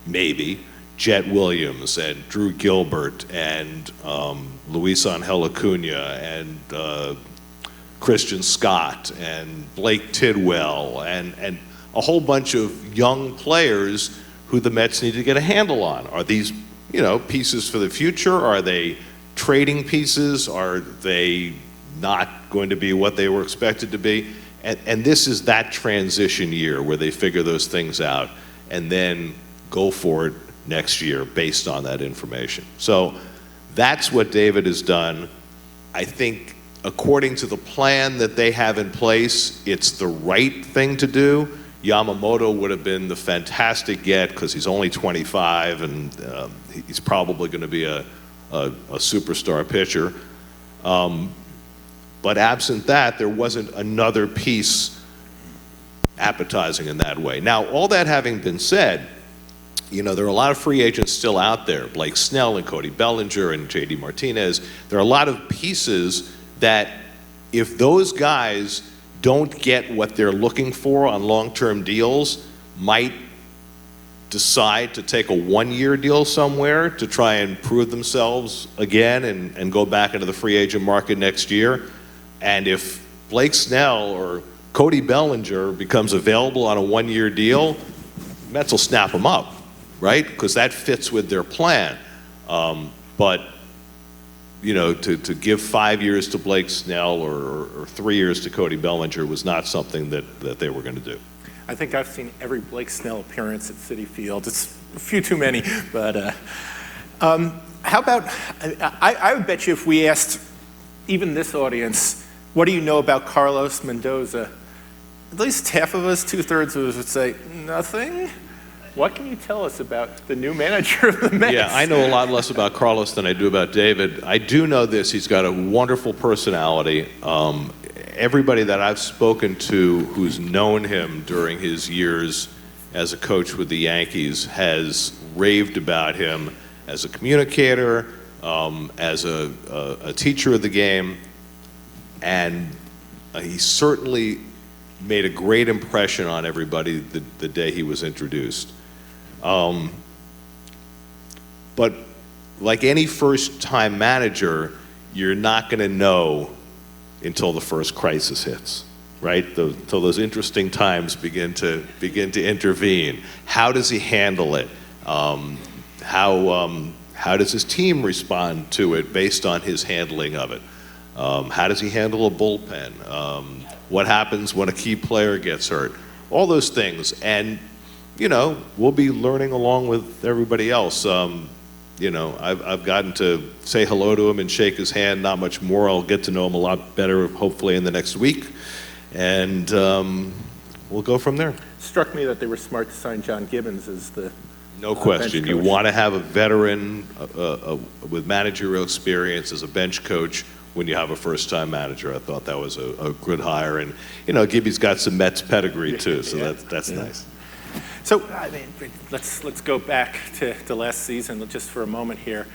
maybe Jet Williams and Drew Gilbert and Luis Angel Acuna and Christian Scott and Blake Tidwell and a whole bunch of young players who the Mets need to get a handle on. Are these, you know, pieces for the future? Are they trading pieces? Are they not going to be what they were expected to be? And this is that transition year where they figure those things out and then go for it next year based on that information. So that's what David has done. I think according to the plan that they have in place, it's the right thing to do. Yamamoto would have been the fantastic get because he's only 25 and he's probably going to be a superstar pitcher. But absent that, there wasn't another piece appetizing in that way. Now, all that having been said, you know, there are a lot of free agents still out there, Blake Snell and Cody Bellinger and J.D. Martinez. There are a lot of pieces that if those guys don't get what they're looking for on long-term deals, might decide to take a one-year deal somewhere to try and prove themselves again and go back into the free agent market next year. And if Blake Snell or Cody Bellinger becomes available on a one-year deal, Mets will snap them up, right? Because that fits with their plan. But you know, to give 5 years to Blake Snell or 3 years to Cody Bellinger was not something that they were going to do. I think I've seen every Blake Snell appearance at Citi Field. It's a few too many, but How about, I would bet you if we asked even this audience, what do you know about Carlos Mendoza? At least half of us, 2/3 of us would say, nothing. What can you tell us about the new manager of the Mets? Yeah, I know a lot less about Carlos than I do about David. I do know this, he's got a wonderful personality. Everybody that I've spoken to who's known him during his years as a coach with the Yankees has raved about him as a communicator, as a teacher of the game, and he certainly made a great impression on everybody the day he was introduced. But like any first-time manager, you're not going to know until the first crisis hits, right? Until those interesting times begin to intervene. How does he handle it? How does his team respond to it based on his handling of it? How does he handle a bullpen? What happens when a key player gets hurt? All those things. And, you know, we'll be learning along with everybody else. You know, I've gotten to say hello to him and shake his hand, not much more. I'll get to know him a lot better, hopefully, in the next week. And we'll go from there. Struck me that they were smart to sign John Gibbons as the No question. You want to have a veteran with managerial experience as a bench coach when you have a first-time manager. I thought that was a good hire. And, you know, Gibby's got some Mets pedigree, too, so that's nice. So, I mean, let's go back to last season just for a moment here.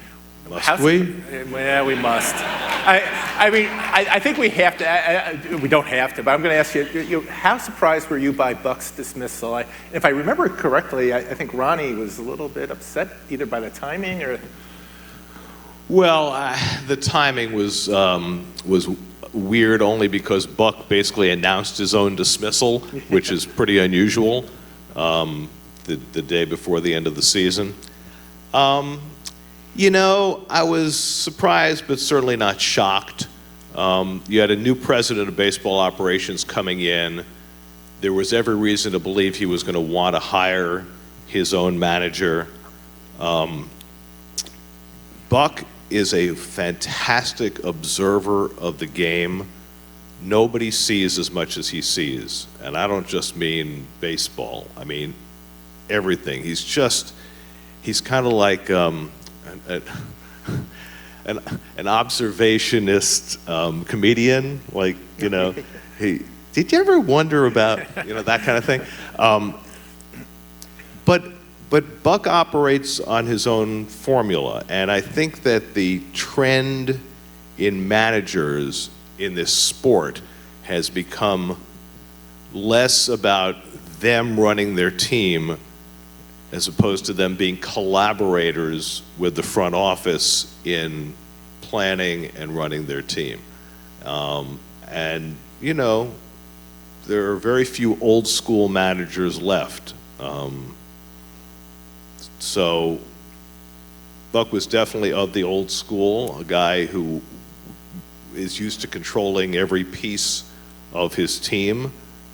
Must we? Yeah, we must. I think we have to. We don't have to, but I'm going to ask you, how surprised were you by Buck's dismissal? If I remember correctly, I think Ronnie was a little bit upset either by the timing or... Well, the timing was weird only because Buck basically announced his own dismissal, which is pretty unusual, the day before the end of the season. You know, I was surprised, but certainly not shocked. You had a new president of baseball operations coming in. There was every reason to believe he was going to want to hire his own manager. Buck is a fantastic observer of the game. Nobody sees as much as he sees. And I don't just mean baseball. I mean everything. He's kind of like an observationist comedian. Like, you know, did you ever wonder about, you know, that kind of thing? But Buck operates on his own formula, and I think that the trend in managers in this sport has become less about them running their team as opposed to them being collaborators with the front office in planning and running their team. And, you know, there are very few old school managers left. So Buck was definitely of the old school, a guy who is used to controlling every piece of his team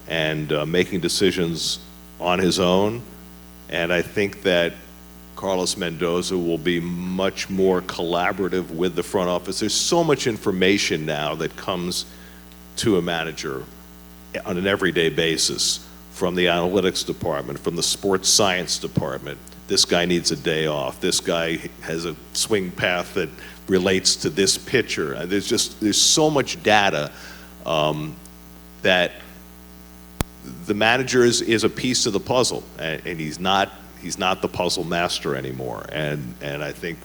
and making decisions on his own. And I think that Carlos Mendoza will be much more collaborative with the front office. There's so much information now that comes to a manager on an everyday basis from the analytics department, from the sports science department. This guy needs a day off. This guy has a swing path that relates to this pitcher. There's so much data that the manager is a piece of the puzzle, and he's not the puzzle master anymore. And I think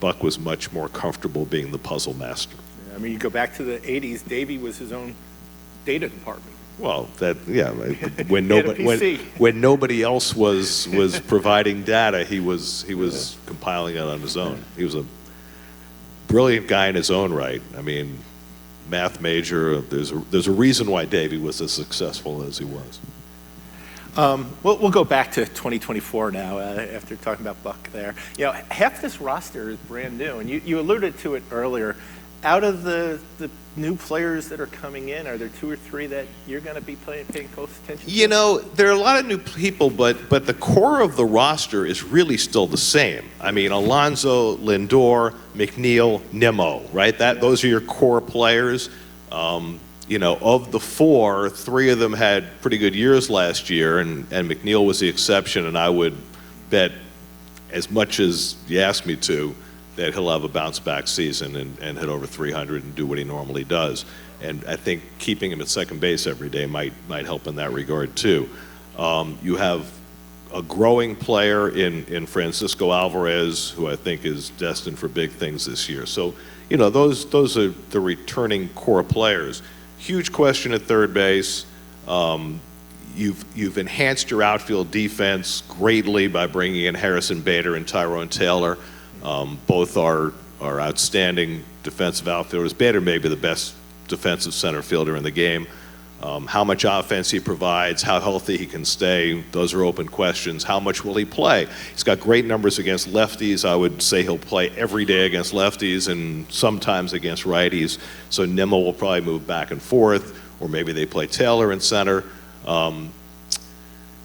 Buck was much more comfortable being the puzzle master. I mean, you go back to the 80s, Davey was his own data department. Well, when nobody else was providing data, he was compiling it on his own. He was a brilliant guy in his own right. I mean, math major. There's a reason why Davey was as successful as he was. We'll go back to 2024 now after talking about Buck there. You know, half this roster is brand new, and you alluded to it earlier. Out of the new players that are coming in, are there 2 or 3 that you're going to be paying close attention to? You know, there are a lot of new people, but the core of the roster is really still the same. I mean, Alonso, Lindor, McNeil, Nimmo, right? Those are your core players. You know, of the 4, 3 of them had pretty good years last year, and McNeil was the exception, and I would bet as much as you ask me to, that he'll have a bounce-back season and hit over 300 and do what he normally does. And I think keeping him at second base every day might help in that regard, too. You have a growing player in Francisco Alvarez, who I think is destined for big things this year. So, you know, those are the returning core players. Huge question at third base. You've enhanced your outfield defense greatly by bringing in Harrison Bader and Tyrone Taylor. Both are outstanding defensive outfielders. Bader may be the best defensive center fielder in the game. How much offense he provides, how healthy he can stay, those are open questions. How much will he play? He's got great numbers against lefties. I would say he'll play every day against lefties and sometimes against righties. So Nimmo will probably move back and forth, or maybe they play Taylor in center.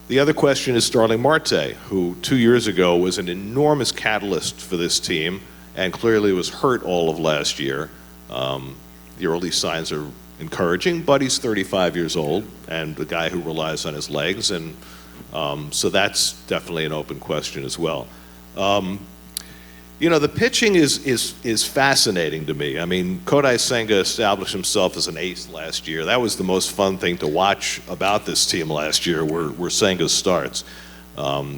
The other question is Starling Marte, who 2 years ago was an enormous catalyst for this team and clearly was hurt all of last year. The early signs are encouraging, but he's 35 years old and a guy who relies on his legs, and so that's definitely an open question as well. You know, the pitching is fascinating to me. I mean, Kodai Senga established himself as an ace last year. That was the most fun thing to watch about this team last year, were Senga's starts.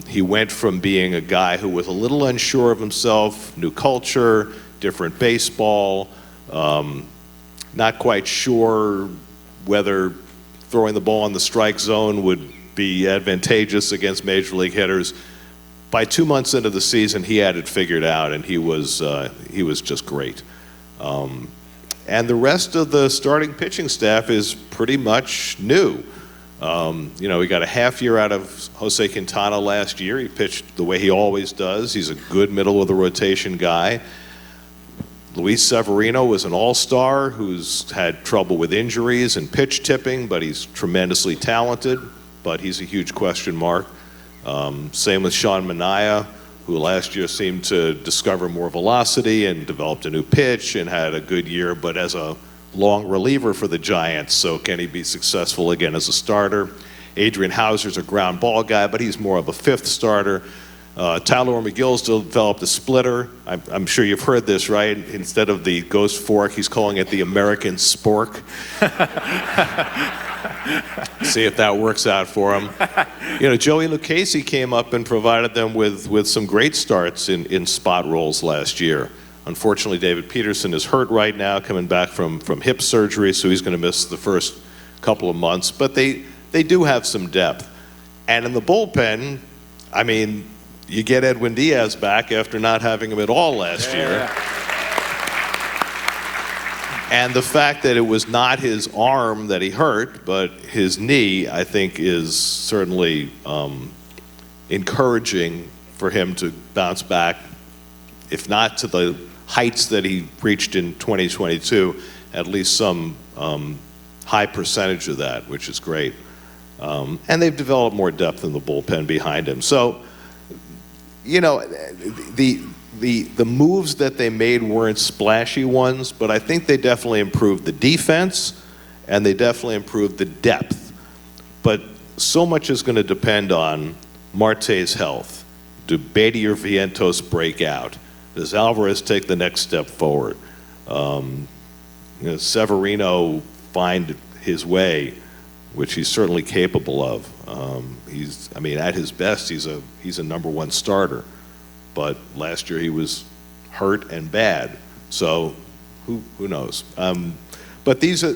He went from being a guy who was a little unsure of himself, new culture, different baseball, not quite sure whether throwing the ball in the strike zone would be advantageous against major league hitters. By 2 months into the season, he had it figured out, and he was just great. And the rest of the starting pitching staff is pretty much new. You know, we got a half year out of Jose Quintana last year. He pitched the way he always does. He's a good middle of the rotation guy. Luis Severino was an all-star who's had trouble with injuries and pitch tipping, but he's tremendously talented, but he's a huge question mark. Same with Sean Manaea, who last year seemed to discover more velocity and developed a new pitch and had a good year, but as a long reliever for the Giants, so can he be successful again as a starter? Adrian Hauser's a ground ball guy, but he's more of a fifth starter. Tyler McGill's developed a splitter. I'm sure you've heard this, right? Instead of the ghost fork, he's calling it the American spork. See if that works out for him. You know, Joey Lucchesi came up and provided them with some great starts in spot roles last year. Unfortunately, David Peterson is hurt right now, coming back from hip surgery, so he's going to miss the first couple of months. But they do have some depth. And in the bullpen, I mean, you get Edwin Diaz back after not having him at all last year. And the fact that it was not his arm that he hurt, but his knee, I think is certainly encouraging for him to bounce back, if not to the heights that he reached in 2022, at least some high percentage of that, which is great. And they've developed more depth in the bullpen behind him. So, you know, the moves that they made weren't splashy ones, but I think they definitely improved the defense and they definitely improved the depth. But so much is going to depend on Marte's health. Do Beatty or Vientos break out? Does Alvarez take the next step forward? You know, Severino find his way, which he's certainly capable of. I mean, at his best, he's a number one starter. But last year he was hurt and bad, so who knows? But these are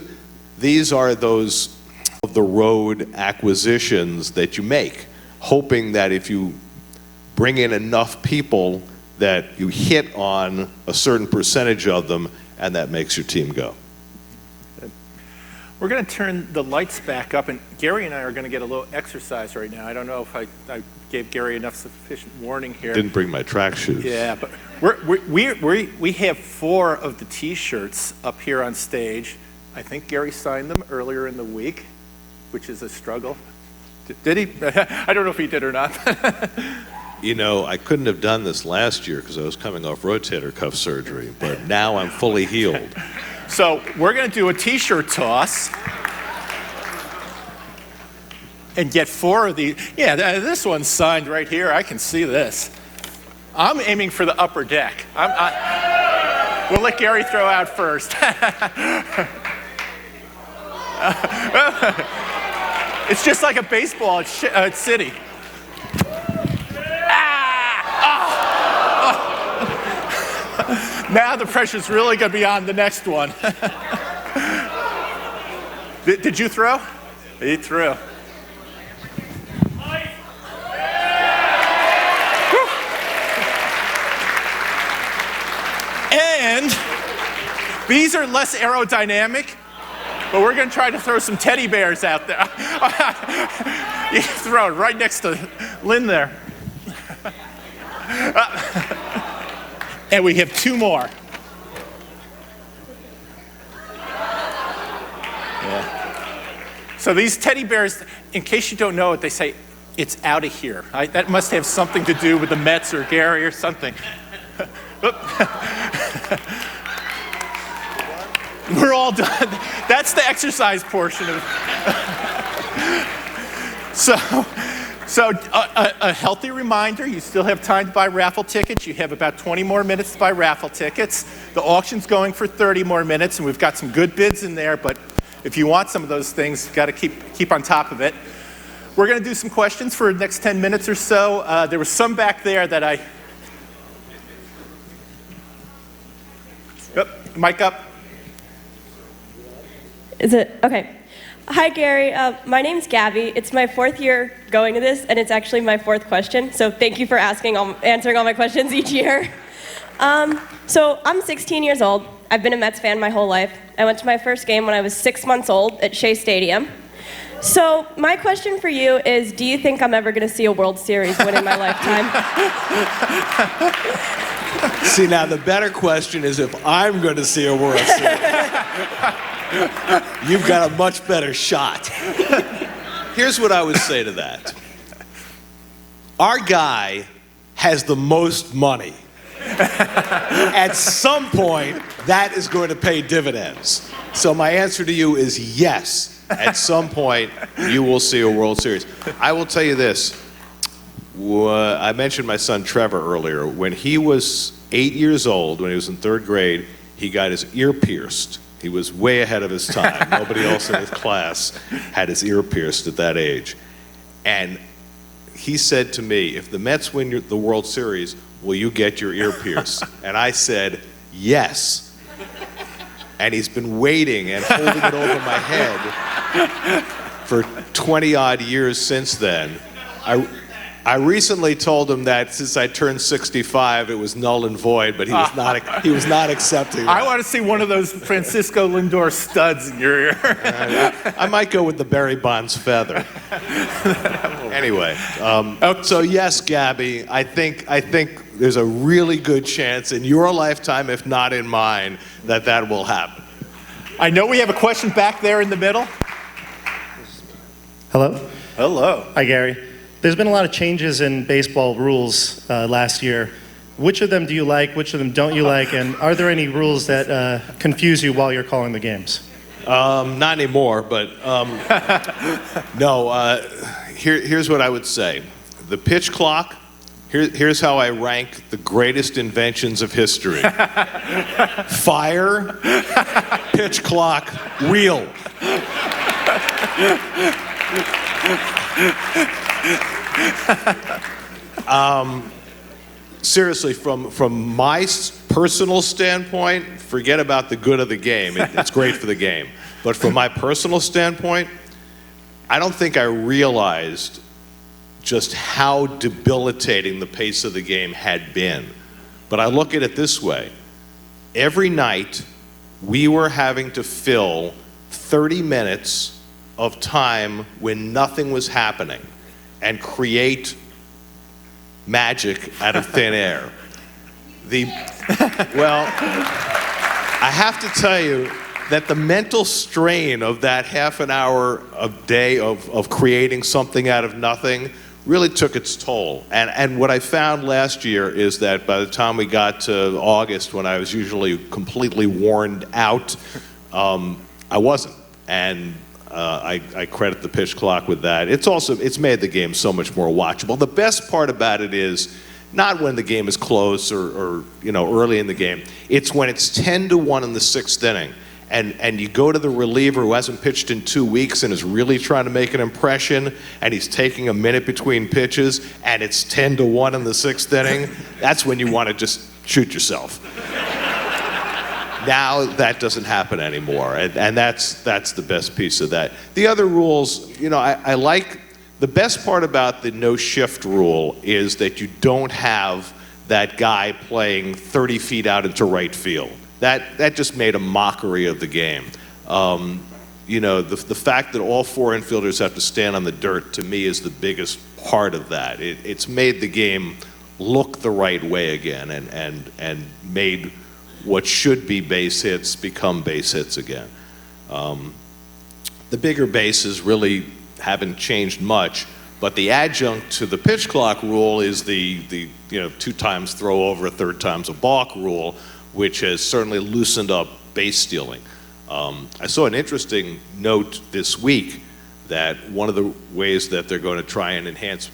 those of the road acquisitions that you make, hoping that if you bring in enough people that you hit on a certain percentage of them, and that makes your team go. We're going to turn the lights back up, and Gary and I are going to get a little exercise right now. I don't know if I gave Gary enough sufficient warning here. Didn't bring my track shoes. Yeah, but we have 4 of the T-shirts up here on stage. I think Gary signed them earlier in the week, which is a struggle. Did he? I don't know if he did or not. You know, I couldn't have done this last year because I was coming off rotator cuff surgery, but now I'm fully healed. So we're going to do a T-shirt toss and get 4 of these. Yeah, this one's signed right here. I can see this. I'm aiming for the upper deck. We'll let Gary throw out first. It's just like a baseball at City. Now the pressure's really going to be on the next one. Did you throw? He threw. And these are less aerodynamic, but we're going to try to throw some teddy bears out there. You throw it right next to Lynn there. And we have 2 more. Yeah. So these teddy bears, in case you don't know it, they say, it's out of here. That must have something to do with the Mets or Gary or something. We're all done. That's the exercise portion of it. So a healthy reminder, you still have time to buy raffle tickets. You have about 20 more minutes to buy raffle tickets. The auction's going for 30 more minutes, and we've got some good bids in there, but if you want some of those things, you've got to keep on top of it. We're going to do some questions for the next 10 minutes or so. There was some back there that mic up. Is it? Okay. Hi, Gary. My name's Gabby. It's my 4th year going to this, and it's actually my 4th question. So thank you for answering all my questions each year. So I'm 16 years old. I've been a Mets fan my whole life. I went to my first game when I was 6 months old at Shea Stadium. So my question for you is, do you think I'm ever going to see a World Series win in my lifetime? See, now the better question is if I'm going to see a World Series. You've got a much better shot. Here's what I would say to that. Our guy has the most money. At some point, that is going to pay dividends. So my answer to you is yes. At some point, you will see a World Series. I will tell you this. I mentioned my son Trevor earlier. When he was 8 years old, when he was in 3rd grade, he got his ear pierced. He was way ahead of his time. Nobody else in his class had his ear pierced at that age. And he said to me, if the Mets win the World Series, will you get your ear pierced? And I said, yes. And he's been waiting and holding it over my head for 20-odd years since then. I recently told him that since I turned 65, it was null and void, but he was not accepting that. I want to see one of those Francisco Lindor studs in your ear. I might go with the Barry Bonds feather. Anyway, so yes, Gabby, I think there's a really good chance in your lifetime, if not in mine, that will happen. I know we have a question back there in the middle. Hello? Hello. Hi, Gary. There's been a lot of changes in baseball rules last year. Which of them do you like? Which of them don't you like? And are there any rules that confuse you while you're calling the games? Not anymore, but no. Here's what I would say. The pitch clock, here's how I rank the greatest inventions of history. Fire, pitch clock, wheel. Seriously, from my personal standpoint, forget about the good of the game. It's great for the game. But from my personal standpoint, I don't think I realized just how debilitating the pace of the game had been. But I look at it this way. Every night, we were having to fill 30 minutes of time when nothing was happening and create magic out of thin air. Well, I have to tell you that the mental strain of that half an hour a day of creating something out of nothing really took its toll. And what I found last year is that by the time we got to August, when I was usually completely worn out, I wasn't. And I credit the pitch clock with that. It's made the game so much more watchable. The best part about it is not when the game is close or early in the game. It's when it's 10-1 in the sixth inning. And you go to the reliever who hasn't pitched in 2 weeks and is really trying to make an impression, and he's taking a minute between pitches, and it's 10-1 in the sixth inning. That's when you want to just shoot yourself. Now that doesn't happen anymore, and that's the best piece of that. The other rules, I like. The best part about the no shift rule is that you don't have that guy playing 30 feet out into right field. That just made a mockery of the game. The fact that all four infielders have to stand on the dirt, to me, is the biggest part of that. It's made the game look the right way again and made what should be base hits become base hits again. The bigger bases really haven't changed much, but the adjunct to the pitch clock rule is the 2 times throw over, 3rd time's a balk rule, which has certainly loosened up base stealing. I saw an interesting note this week that one of the ways that they're going to try and enhance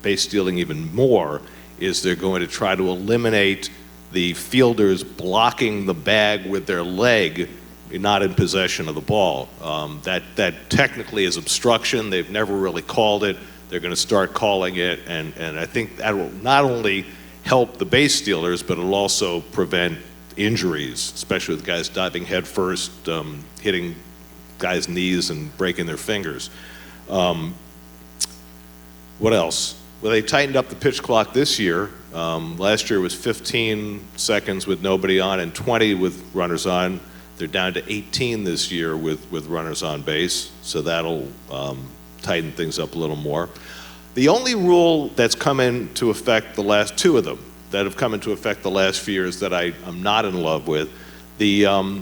base stealing even more is they're going to try to eliminate the fielders blocking the bag with their leg, not in possession of the ball. That technically is obstruction. They've never really called it. They're going to start calling it, and I think that will not only help the base stealers, but it'll also prevent injuries, especially with guys diving head first, hitting guys' knees and breaking their fingers. What else? Well, they tightened up the pitch clock this year. Last year was 15 seconds with nobody on and 20 with runners on. They're down to 18 this year with runners on base, so that'll tighten things up a little more. The only rule that's come into effect, the last 2 of them that have come into effect the last few years that I'm not in love with, the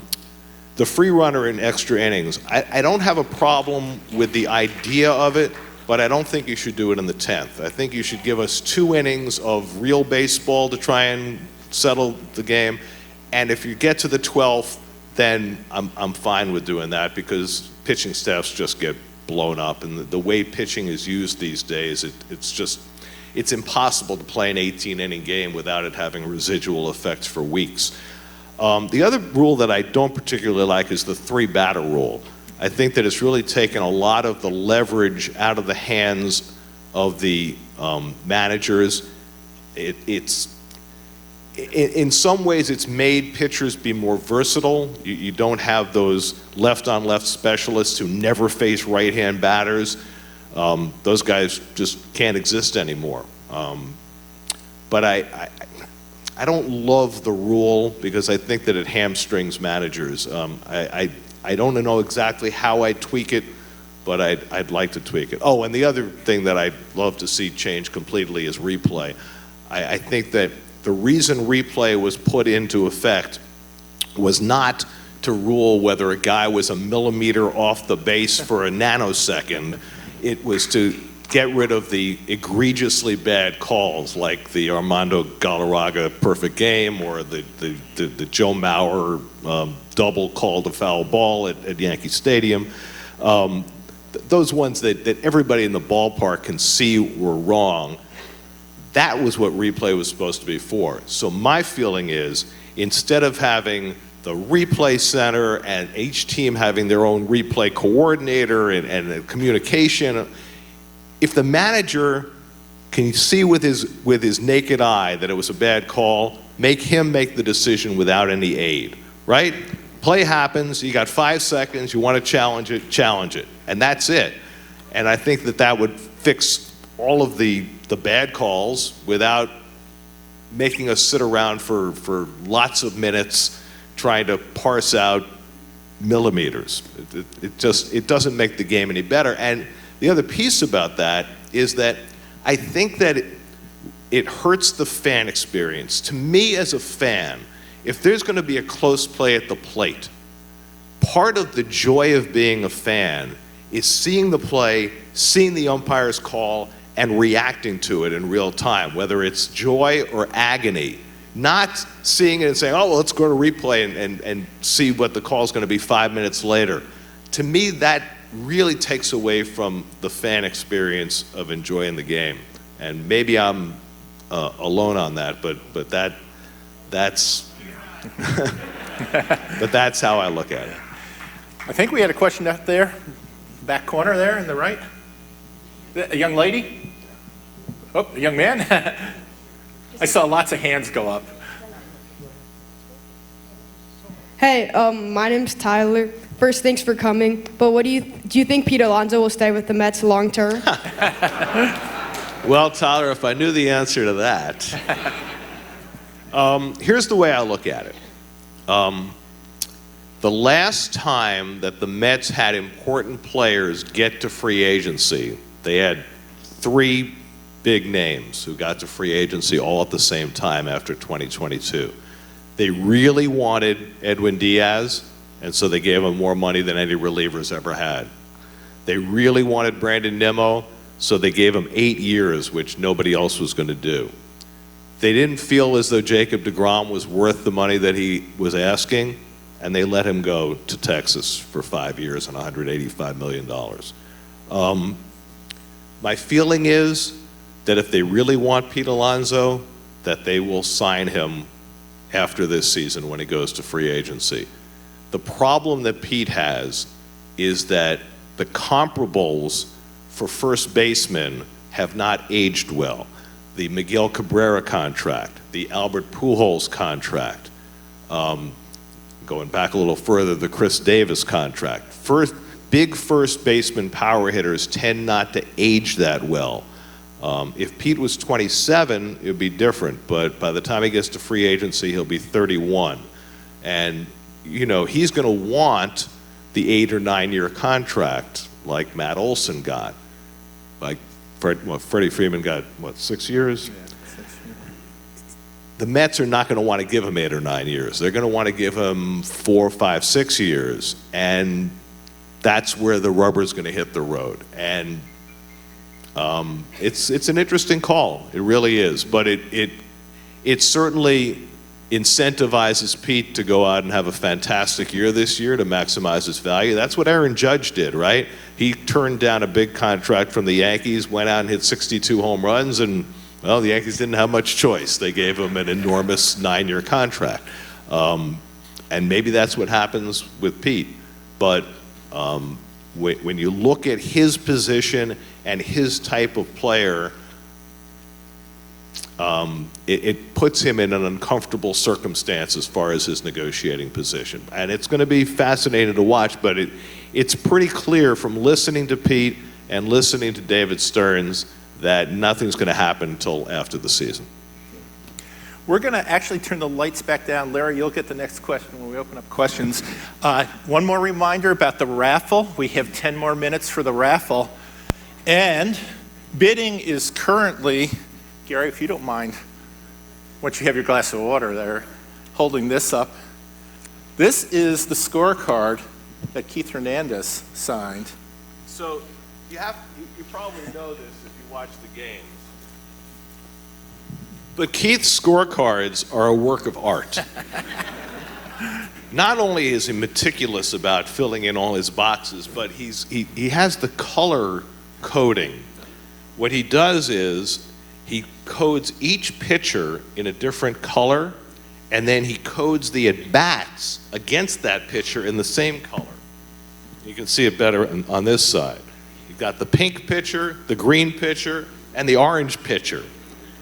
free runner in extra innings. I don't have a problem with the idea of it, but I don't think you should do it in the 10th. I think you should give us 2 innings of real baseball to try and settle the game, and if you get to the 12th, then I'm fine with doing that, because pitching staffs just get blown up, and the way pitching is used these days, it's impossible to play an 18-inning game without it having residual effects for weeks. The other rule that I don't particularly like is the 3-batter rule. I think that it's really taken a lot of the leverage out of the hands of the managers. In some ways, it's made pitchers be more versatile. You don't have those left-on-left specialists who never face right-hand batters. Those guys just can't exist anymore. But I don't love the rule because I think that it hamstrings managers. I don't know exactly how I tweak it, but I'd like to tweak it. Oh, and the other thing that I'd love to see change completely is replay. I think that the reason replay was put into effect was not to rule whether a guy was a millimeter off the base for a nanosecond. It was to get rid of the egregiously bad calls, like the Armando Galarraga perfect game or the Joe Mauer double called a foul ball at Yankee Stadium. Those ones that everybody in the ballpark can see were wrong. That was what replay was supposed to be for. So my feeling is, instead of having the replay center and each team having their own replay coordinator and communication, if the manager can see with his naked eye that it was a bad call, make him make the decision without any aid, right? Play happens, you got 5 seconds, you want to challenge it, and that's it. And I think that would fix all of the bad calls without making us sit around for lots of minutes trying to parse out millimeters. It doesn't make the game any better. And the other piece about that is that I think that it hurts the fan experience. To me as a fan, if there's going to be a close play at the plate, part of the joy of being a fan is seeing the play, seeing the umpire's call, and reacting to it in real time, whether it's joy or agony. Not seeing it and saying, oh, well, let's go to replay and see what the call is going to be 5 minutes later. To me, that really takes away from the fan experience of enjoying the game. And maybe I'm alone on that, but that's but that's how I look at it. I think we had a question out there, back corner there in the right. A young lady? Oh, a young man? I saw lots of hands go up. Hey, my name's Tyler. First, thanks for coming. But do you think Pete Alonso will stay with the Mets long term? Well, Tyler, if I knew the answer to that, here's the way I look at it. The last time that the Mets had important players get to free agency, they had 3 big names who got to free agency all at the same time after 2022. They really wanted Edwin Diaz, and so they gave him more money than any relievers ever had. They really wanted Brandon Nimmo, so they gave him 8 years, which nobody else was going to do. They didn't feel as though Jacob deGrom was worth the money that he was asking, and they let him go to Texas for 5 years and $185 million. My feeling is that if they really want Pete Alonso, that they will sign him after this season when he goes to free agency. The problem that Pete has is that the comparables for first basemen have not aged well. The Miguel Cabrera contract, the Albert Pujols contract, going back a little further, the Chris Davis contract. Big first baseman power hitters tend not to age that well. If Pete was 27, it would be different, but by the time he gets to free agency, he'll be 31. And, you know, he's going to want the 8 or 9 year contract like Matt Olson got. Like Freddie Freeman got, 6 years? Yeah, 6 years. The Mets are not going to want to give him 8 or 9 years. They're going to want to give him 4, 5, 6 years. And that's where the rubber's going to hit the road. And it's an interesting call. It really is. But it certainly incentivizes Pete to go out and have a fantastic year this year to maximize his value. That's what Aaron Judge did, right? He turned down a big contract from the Yankees, went out and hit 62 home runs, and, well, the Yankees didn't have much choice. They gave him an enormous 9-year contract. And maybe that's what happens with Pete. But when you look at his position and his type of player, it puts him in an uncomfortable circumstance as far as his negotiating position. And it's going to be fascinating to watch, but it's pretty clear from listening to Pete and listening to David Stearns that nothing's going to happen until after the season. We're going to actually turn the lights back down. Larry, you'll get the next question when we open up questions. One more reminder about the raffle. We have 10 more minutes for the raffle. And bidding is currently, Gary, if you don't mind, once you have your glass of water there, holding this up. This is the scorecard that Keith Hernandez signed. So you probably know this if you watch the games. But Keith's scorecards are a work of art. Not only is he meticulous about filling in all his boxes, but he has the color coding. What he does is he codes each pitcher in a different color, and then he codes the at-bats against that pitcher in the same color. You can see it better on this side. You've got the pink pitcher, the green pitcher, and the orange pitcher.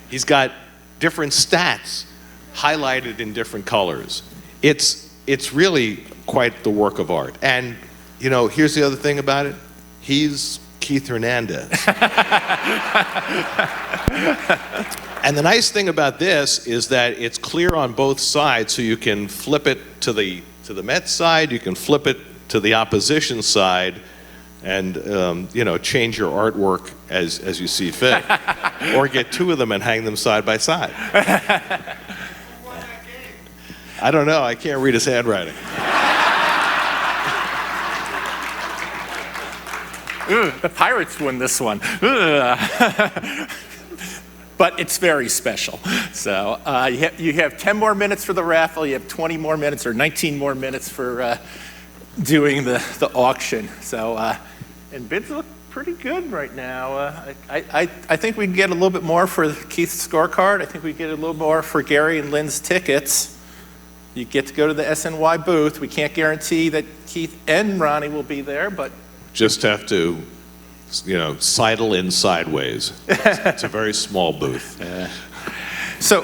He's got different stats highlighted in different colors. It's really quite the work of art. And, you know, here's the other thing about it. He's Keith Hernandez. And the nice thing about this is that it's clear on both sides, so you can flip it to the Mets side, you can flip it to the opposition side, and change your artwork as you see fit, or get two of them and hang them side by side. I don't know. I can't read his handwriting. The Pirates won this one. But it's very special. So you have 10 more minutes for the raffle. You have 20 more minutes or 19 more minutes for doing the auction. So, and bids look pretty good right now. I think we'd get a little bit more for Keith's scorecard. I think we'd get a little more for Gary and Lynn's tickets. You get to go to the SNY booth. We can't guarantee that Keith and Ronnie will be there, but Just have to, sidle in sideways. It's a very small booth. So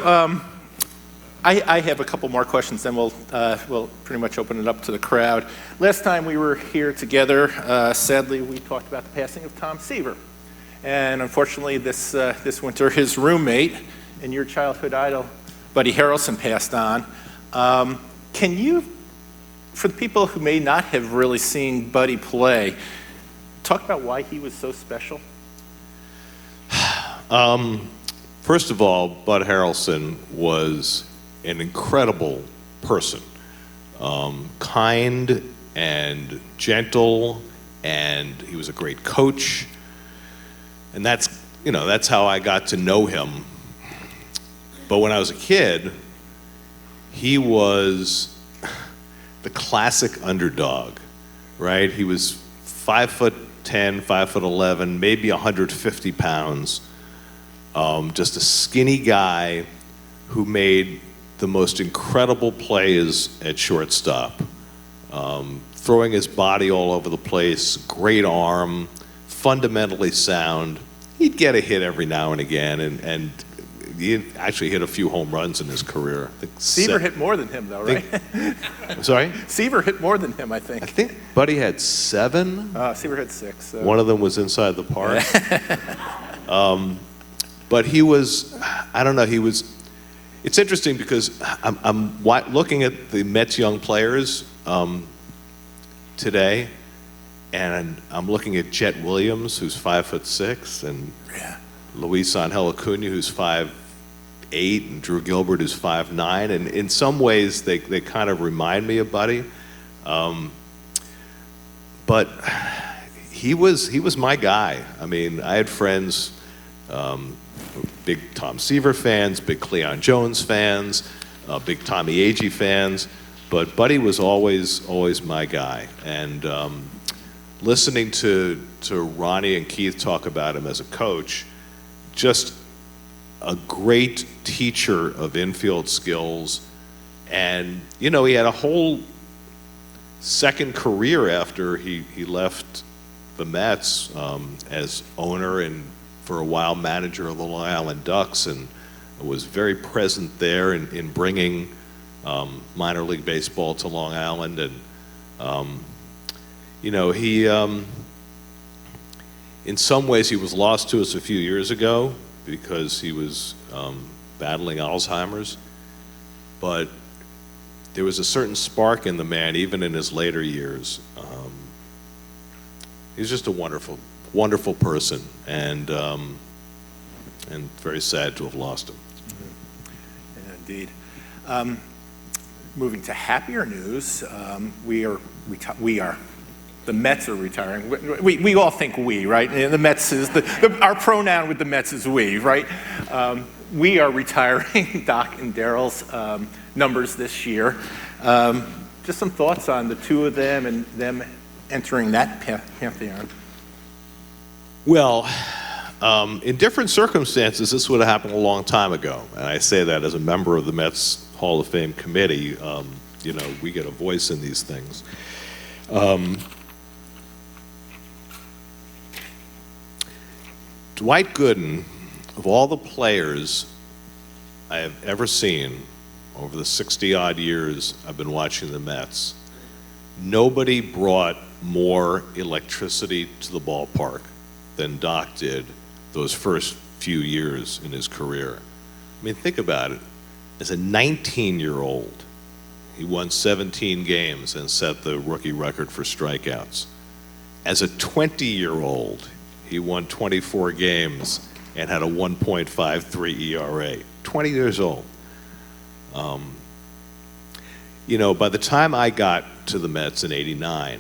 I have a couple more questions, then we'll pretty much open it up to the crowd. Last time we were here together, sadly, we talked about the passing of Tom Seaver. And unfortunately, this winter, his roommate and your childhood idol, Buddy Harrelson, passed on. Can you, for the people who may not have really seen Buddy play, talk about why he was so special? First of all, Bud Harrelson was an incredible person. Kind and gentle, and he was a great coach. And that's how I got to know him. But when I was a kid, he was the classic underdog, right? He was 5'10", 5'11", maybe 150 pounds. Just a skinny guy who made the most incredible plays at shortstop. Throwing his body all over the place, great arm, fundamentally sound. He'd get a hit every now and again, and he actually hit a few home runs in his career. Seaver hit more than him, though, right? I'm sorry? Seaver hit more than him, I think. I think Buddy had 7. Seaver had 6. So. One of them was inside the park. But he was, I don't know, it's interesting because I'm looking at the Mets young players today, and I'm looking at Jet Williams, who's 5'6", and Luis Angel Acuna, who's 5'8", and Drew Gilbert, who's 5'9", and in some ways they kind of remind me of Buddy. But he was my guy. I mean, I had friends, big Tom Seaver fans, big Cleon Jones fans, big Tommy Agee fans, but Buddy was always my guy. And listening to Ronnie and Keith talk about him as a coach, just a great teacher of infield skills. And, he had a whole second career after he left the Mets as owner and for a while manager of the Long Island Ducks, and was very present there in bringing minor league baseball to Long Island. And, he, in some ways, he was lost to us a few years ago because he was battling Alzheimer's. But there was a certain spark in the man, even in his later years. He was just a wonderful, wonderful person, and very sad to have lost him. Yeah, indeed. Moving to happier news, the Mets are retiring. We all think we, right? And the Mets is our pronoun with the Mets is we, right? We are retiring Doc and Daryl's numbers this year. Just some thoughts on the two of them and them entering that pantheon. Well, in different circumstances, this would have happened a long time ago. And I say that as a member of the Mets Hall of Fame committee. We get a voice in these things. Dwight Gooden, of all the players I have ever seen over the 60-odd years I've been watching the Mets, nobody brought more electricity to the ballpark than Doc did those first few years in his career. I mean, think about it. As a 19-year-old, he won 17 games and set the rookie record for strikeouts. As a 20-year-old, he won 24 games and had a 1.53 ERA. 20 years old. You know, by the time I got to the Mets in '89,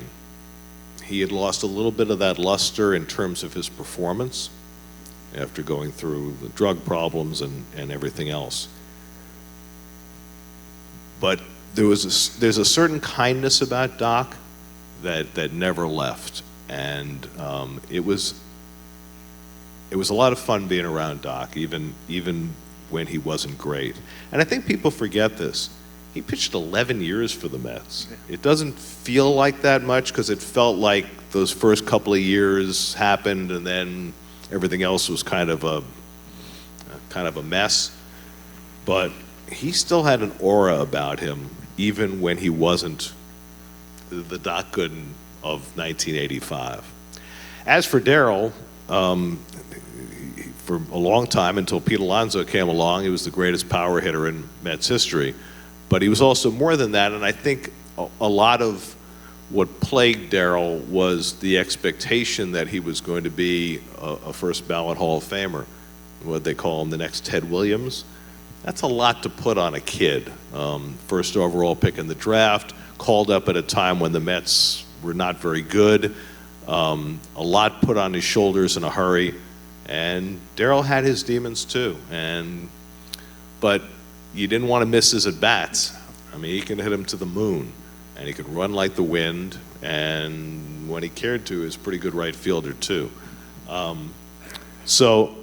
he had lost a little bit of that luster in terms of his performance after going through the drug problems and everything else. But there's a certain kindness about Doc that never left, and it was a lot of fun being around Doc, even when he wasn't great. And I think people forget this. He pitched 11 years for the Mets. It doesn't feel like that much because it felt like those first couple of years happened and then everything else was kind of a mess. But he still had an aura about him even when he wasn't the Doc Gooden of 1985. As for Darryl, for a long time until Pete Alonso came along, he was the greatest power hitter in Mets history. But he was also more than that, and I think a lot of what plagued Darryl was the expectation that he was going to be a first ballot Hall of Famer, what they call him the next Ted Williams. That's a lot to put on a kid. First overall pick in the draft, called up at a time when the Mets were not very good, a lot put on his shoulders in a hurry, and Darryl had his demons too. But you didn't want to miss his at-bats. I mean, he can hit him to the moon, and he could run like the wind, and when he cared to, he was a pretty good right fielder, too. So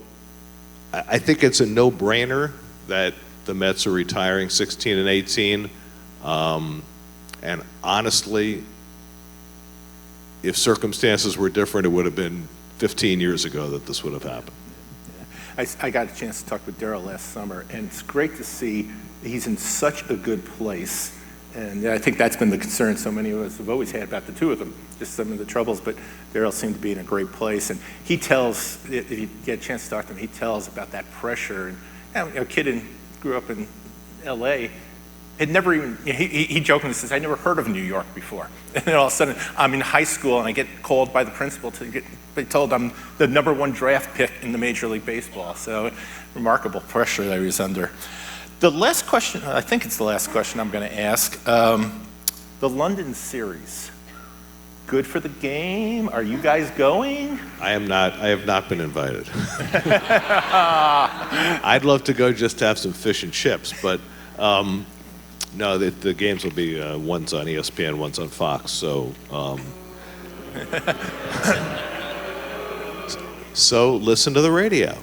I think it's a no-brainer that the Mets are retiring 16 and 18. And honestly, if circumstances were different, it would have been 15 years ago that this would have happened. I got a chance to talk with Darryl last summer, and it's great to see he's in such a good place. And I think that's been the concern so many of us have always had about the two of them, just some of the troubles, but Darryl seemed to be in a great place. And he tells, if you get a chance to talk to him, he tells about that pressure. And a kid grew up in L.A., had never even, he jokingly says, I never heard of New York before. And then all of a sudden, I'm in high school and I get called by the principal to be told I'm the #1 draft pick in the Major League Baseball. So remarkable pressure that he was under. The last question, I think it's the last question I'm going to ask. The London series, good for the game? Are you guys going? I am not. I have not been invited. I'd love to go just to have some fish and chips, but no, the games will be one's on ESPN, one's on Fox. So, so listen to the radio.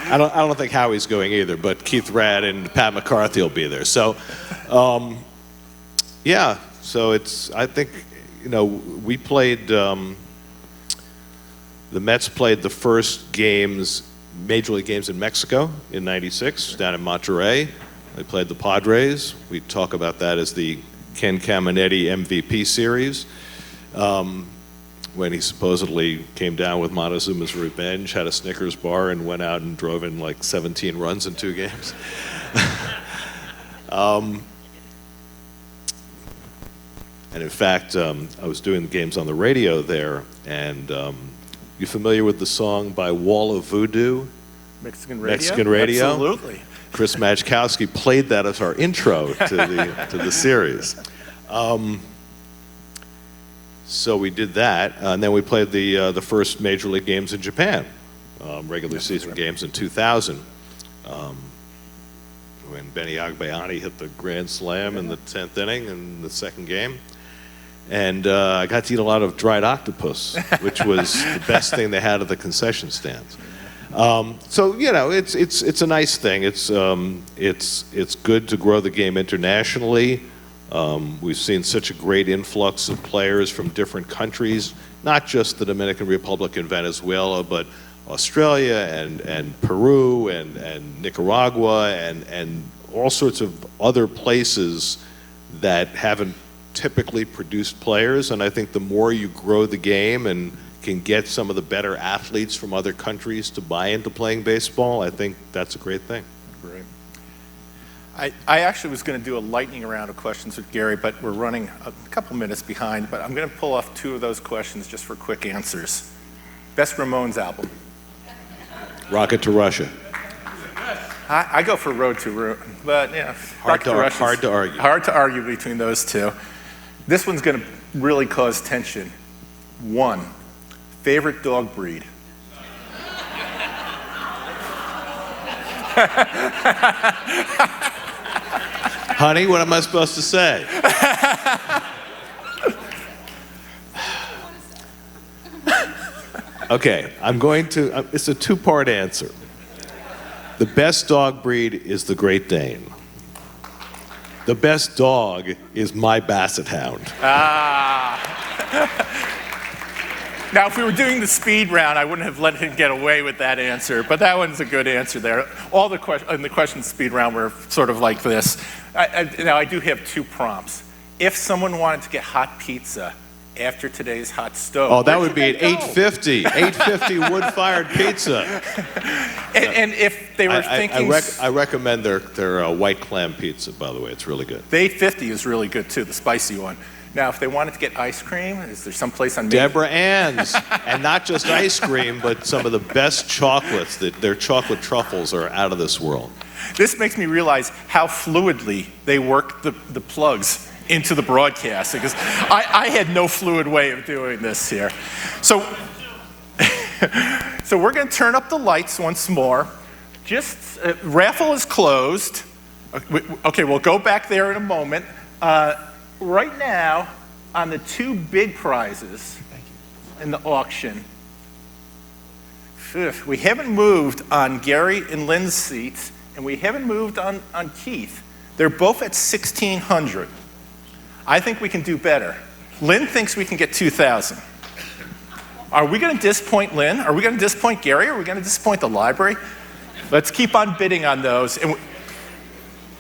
I don't think Howie's going either, but Keith Radd and Pat McCarthy will be there. So, yeah. So I think, we played. The Mets played the first games. Major League games in Mexico in '96, down in Monterrey. They played the Padres. We talk about that as the Ken Caminetti MVP series. When he supposedly came down with Montezuma's revenge, had a Snickers bar, and went out and drove in like 17 runs in 2 games. And in fact, I was doing the games on the radio there, and you familiar with the song by Wall of Voodoo? Mexican Radio? Mexican Radio? Absolutely. Chris Majkowski played that as our intro to the series. So we did that, and then we played the first Major League games in Japan, regular season games in 2000. When Benny Agbayani hit the grand slam in the 10th inning in the second game. And I got to eat a lot of dried octopus, which was the best thing they had at the concession stands. So it's a nice thing. It's good to grow the game internationally. We've seen such a great influx of players from different countries, not just the Dominican Republic and Venezuela, but Australia and Peru and Nicaragua and all sorts of other places that haven't typically produced players. And I think the more you grow the game and can get some of the better athletes from other countries to buy into playing baseball, I think that's a great thing. Great. I actually was going to do a lightning round of questions with Gary, but we're running a couple minutes behind. But I'm going to pull off 2 of those questions just for quick answers. Best Ramones album? Rocket to Russia. I go for Road to Ruin, but yeah, Hard to argue. Hard to argue between those 2. This one's going to really cause tension. 1, favorite dog breed? Honey, what am I supposed to say? Okay, it's a 2-part answer. The best dog breed is the Great Dane. The best dog is my Basset Hound. Now, if we were doing the speed round, I wouldn't have let him get away with that answer, but that one's a good answer there. All the questions speed round were sort of like this. Now, I do have 2 prompts. If someone wanted to get hot pizza after today's hot stove. Oh, that would be at 850. 850 wood-fired pizza. And if they were thinking... I recommend their white clam pizza, by the way. It's really good. The 850 is really good, too, the spicy one. Now, if they wanted to get ice cream, is there some place on Main? Deborah Ann's. And not just ice cream, but some of the best chocolates. Their chocolate truffles are out of this world. This makes me realize how fluidly they work the plugs into the broadcast, because I had no fluid way of doing this here. So we're going to turn up the lights once more. Just, raffle is closed. Okay, we'll go back there in a moment. Right now, on the 2 big prizes in the auction, we haven't moved on Gary and Lynn's seats, and we haven't moved on Keith. They're both at $1,600. I think we can do better. Lynn thinks we can get $2,000. Are we going to disappoint Lynn? Are we going to disappoint Gary? Are we going to disappoint the library? Let's keep on bidding on those. And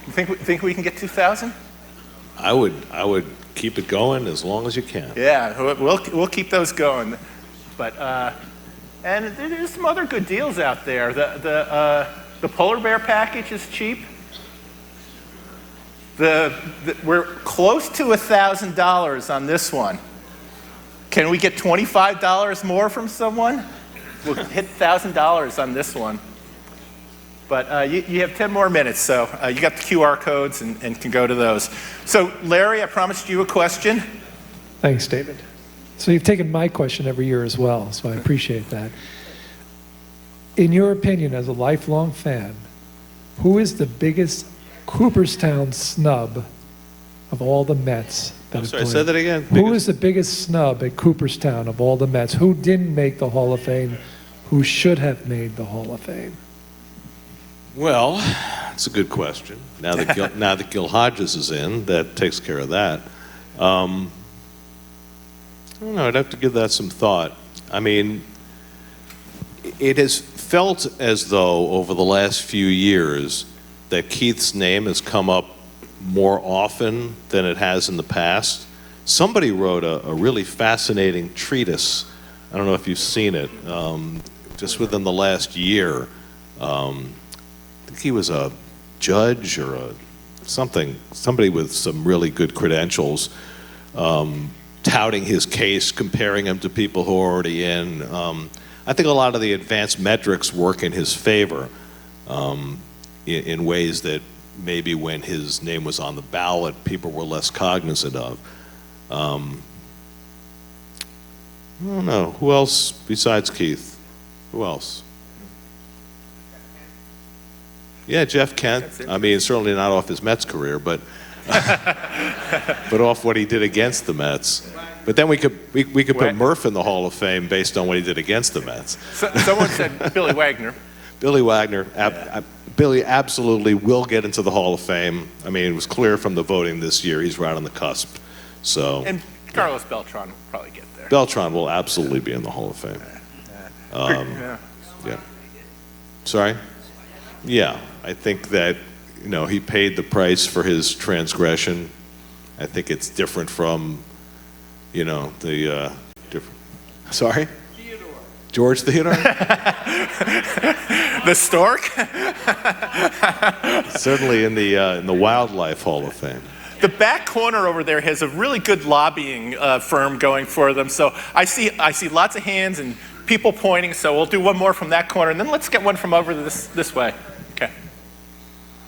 think we can get $2,000? I would keep it going as long as you can. Yeah, we'll keep those going. But and there's some other good deals out there. The polar bear package is cheap. We're close to $1,000 on this one. Can we get $25 more from someone? We'll hit $1,000 on this one. But you have 10 more minutes, so you got the QR codes and can go to those. So Larry, I promised you a question. Thanks, David. So you've taken my question every year as well, so I appreciate that. In your opinion, as a lifelong fan, who is the biggest Cooperstown snub of all the Mets that have played? Say that again. Who is the biggest snub at Cooperstown of all the Mets? Who didn't make the Hall of Fame? Who should have made the Hall of Fame? Well, that's a good question. Now that Gil Hodges is in, that takes care of that. I don't know. I'd have to give that some thought. I mean, it has felt as though over the last few years that Keith's name has come up more often than it has in the past. Somebody wrote a really fascinating treatise. I don't know if you've seen it. Just within the last year, I think he was a judge or somebody with some really good credentials, touting his case, comparing him to people who are already in. I think a lot of the advanced metrics work in his favor. In ways that maybe when his name was on the ballot, people were less cognizant of. I don't know. Who else besides Keith? Who else? Yeah, Jeff Kent. I mean, certainly not off his Mets career, but but off what he did against the Mets. But then we could put Murph in the Hall of Fame based on what he did against the Mets. Someone said Billy Wagner. Billy Wagner. Billy absolutely will get into the Hall of Fame. I mean, it was clear from the voting this year. He's right on the cusp. So. And Carlos Beltran will probably get there. Beltran will absolutely be in the Hall of Fame. Yeah. Sorry? Yeah. I think that, he paid the price for his transgression. I think it's different from, the different. Sorry? George Theodore? The stork? Certainly in the Wildlife Hall of Fame. The back corner over there has a really good lobbying firm going for them. So I see lots of hands and people pointing. So we'll do one more from that corner, and then let's get one from over this way. Okay.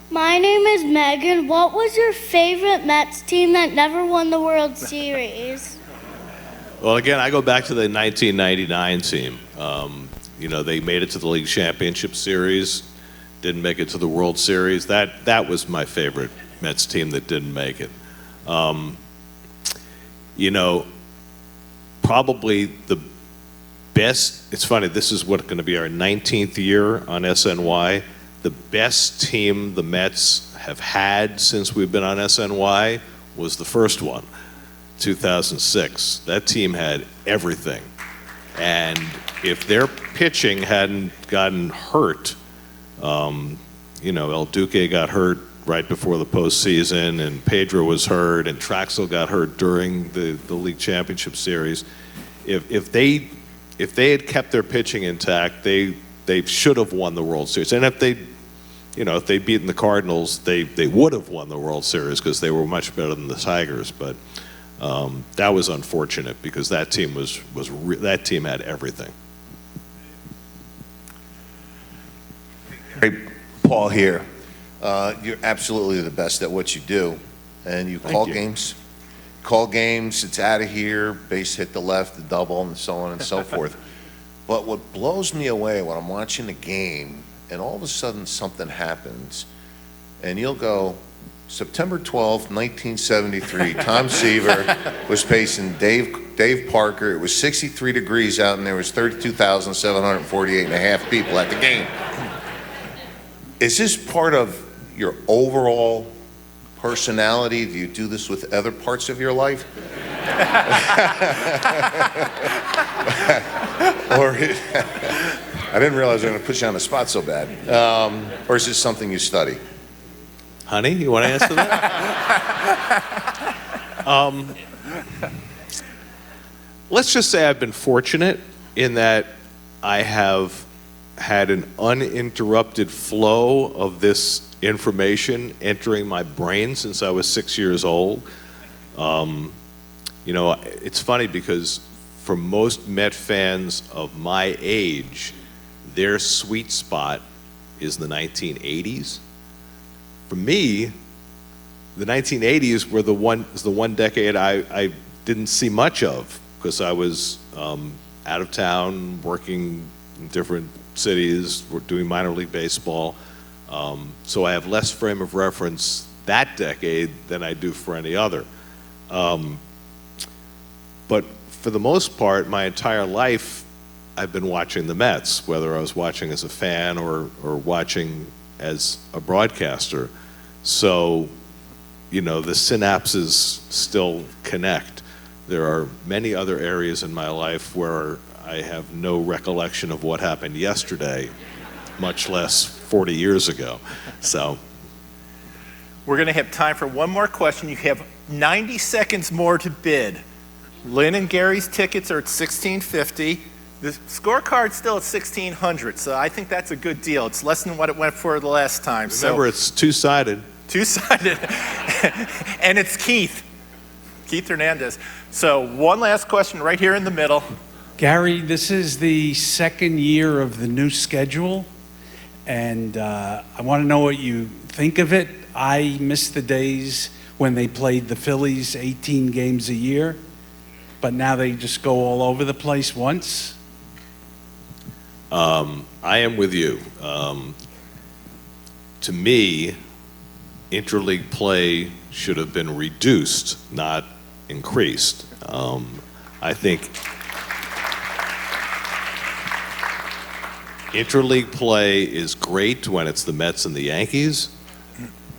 My name is Megan. What was your favorite Mets team that never won the World Series? Well, again, I go back to the 1999 team. They made it to the League Championship Series, didn't make it to the World Series. That was my favorite Mets team that didn't make it. Probably the best, it's funny, this is going to be our 19th year on SNY. The best team the Mets have had since we've been on SNY was the first one, 2006. That team had everything. And if their pitching hadn't gotten hurt, El Duque got hurt right before the postseason, and Pedro was hurt, and Traxel got hurt during the League Championship Series. If they had kept their pitching intact, they should have won the World Series. And if they'd beaten the Cardinals, they would have won the World Series because they were much better than the Tigers. But that was unfortunate because that team that team had everything. Hey, Paul here. You're absolutely the best at what you do, and you call games. Call games, it's out of here, base hit the left, the double, and so on and so forth. But what blows me away when I'm watching a game, and all of a sudden something happens, and you'll go, September 12th, 1973, Tom Seaver was pacing Dave Parker. It was 63 degrees out, and there was 32,748 and a half people at the game. Is this part of your overall personality? Do you do this with other parts of your life? Or I didn't realize I was going to put you on the spot so bad. Or is this something you study? Honey, you want to answer that? Let's just say I've been fortunate in that I have had an uninterrupted flow of this information entering my brain since I was 6 years old. It's funny because for most Met fans of my age, their sweet spot is the 1980s. For me, the 1980s were the one decade I didn't see much of because I was out of town, working in different cities, doing minor league baseball. So I have less frame of reference that decade than I do for any other. But for the most part, my entire life, I've been watching the Mets, whether I was watching as a fan or watching as a broadcaster. So, the synapses still connect. There are many other areas in my life where I have no recollection of what happened yesterday, much less 40 years ago. So we're going to have time for one more question. You have 90 seconds more to bid. Lynn and Gary's tickets are at $1,650. The scorecard's still at $1,600, so I think that's a good deal. It's less than what it went for the last time. Remember, it's two-sided. Two-sided. And it's Keith Hernandez. So one last question right here in the middle. Gary, this is the second year of the new schedule, and I want to know what you think of it. I miss the days when they played the Phillies 18 games a year, but now they just go all over the place once. I am with you. To me, interleague play should have been reduced, not increased. I think interleague play is great when it's the Mets and the Yankees,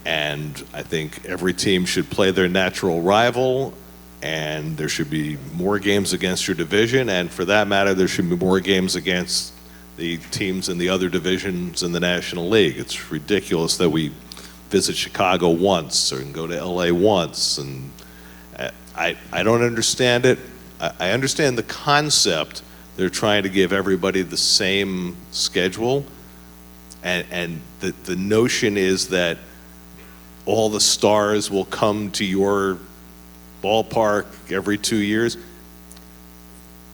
and I think every team should play their natural rival, and there should be more games against your division, and for that matter, there should be more games against the teams in the other divisions in the National League. It's ridiculous that we visit Chicago once or go to LA once, and I don't understand it. I understand the concept They're trying to give everybody the same schedule. And the notion is that all the stars will come to your ballpark every 2 years.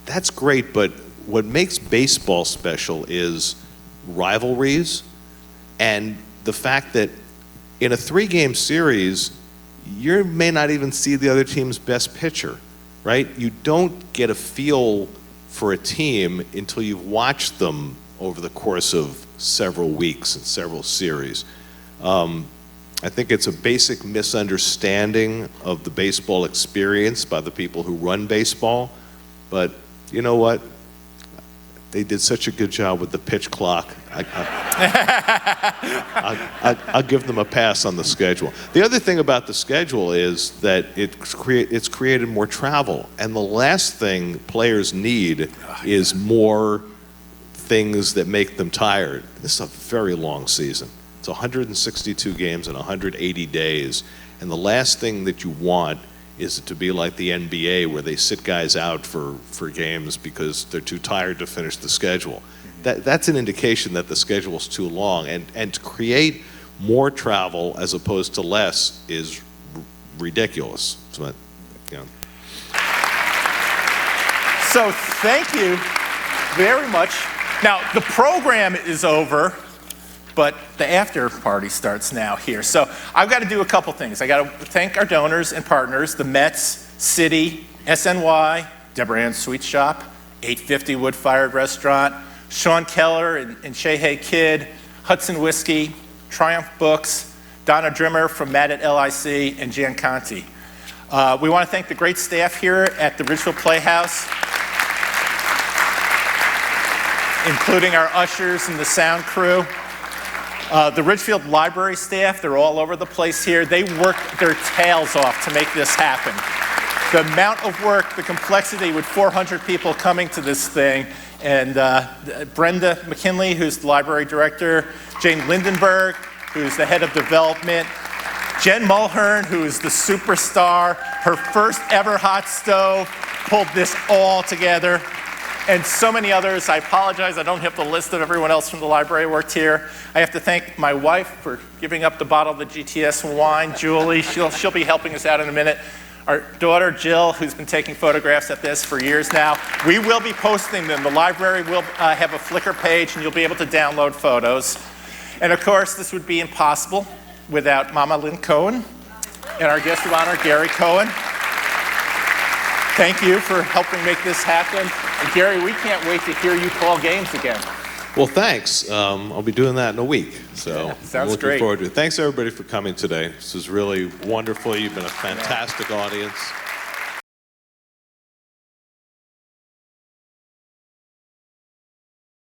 That's great, but what makes baseball special is rivalries and the fact that in a 3-game series, you may not even see the other team's best pitcher, right? You don't get a feel for a team until you've watched them over the course of several weeks and several series. I think it's a basic misunderstanding of the baseball experience by the people who run baseball, but you know what? They did such a good job with the pitch clock. I'll give them a pass on the schedule. The other thing about the schedule is that it's created more travel, and the last thing players need is more things that make them tired. This is a very long season. It's 162 games in 180 days, and the last thing that you want is it to be like the NBA where they sit guys out for games because they're too tired to finish the schedule. That's an indication that the schedule is too long, and to create more travel as opposed to less is ridiculous. So, you know. So thank you very much. Now, the program is over, but the after party starts now here. So I've got to do a couple things. I got to thank our donors and partners, the Mets, City, SNY, Deborah Ann's Sweet Shop, 850 Wood-Fired Restaurant, Sean Keller and Shehey Kidd, Hudson Whiskey, Triumph Books, Donna Drimmer from Matt at LIC, and Jan Conti. We want to thank the great staff here at the Ridgefield Playhouse, including our ushers and the sound crew. The Ridgefield Library staff, they're all over the place here. They work their tails off to make this happen. The amount of work, the complexity with 400 people coming to this thing, and Brenda McKinley, who's the library director, Jane Lindenberg, who's the head of development, Jen Mulhern, who is the superstar, her first ever hot stove, pulled this all together. And so many others. I apologize, I don't have the list of everyone else from the library who worked here. I have to thank my wife for giving up the bottle of the GTS wine, Julie. She'll be helping us out in a minute. Our daughter, Jill, who's been taking photographs at this for years now. We will be posting them. The library will have a Flickr page, and you'll be able to download photos. And of course, this would be impossible without Mama Lynn Cohen and our guest of honor, Gary Cohen. Thank you for helping make this happen. And Gary, we can't wait to hear you call games again. Well, thanks. I'll be doing that in a week. So Sounds I'm looking great. forward to it. Thanks, everybody, for coming today. This was really wonderful. You've been a fantastic audience.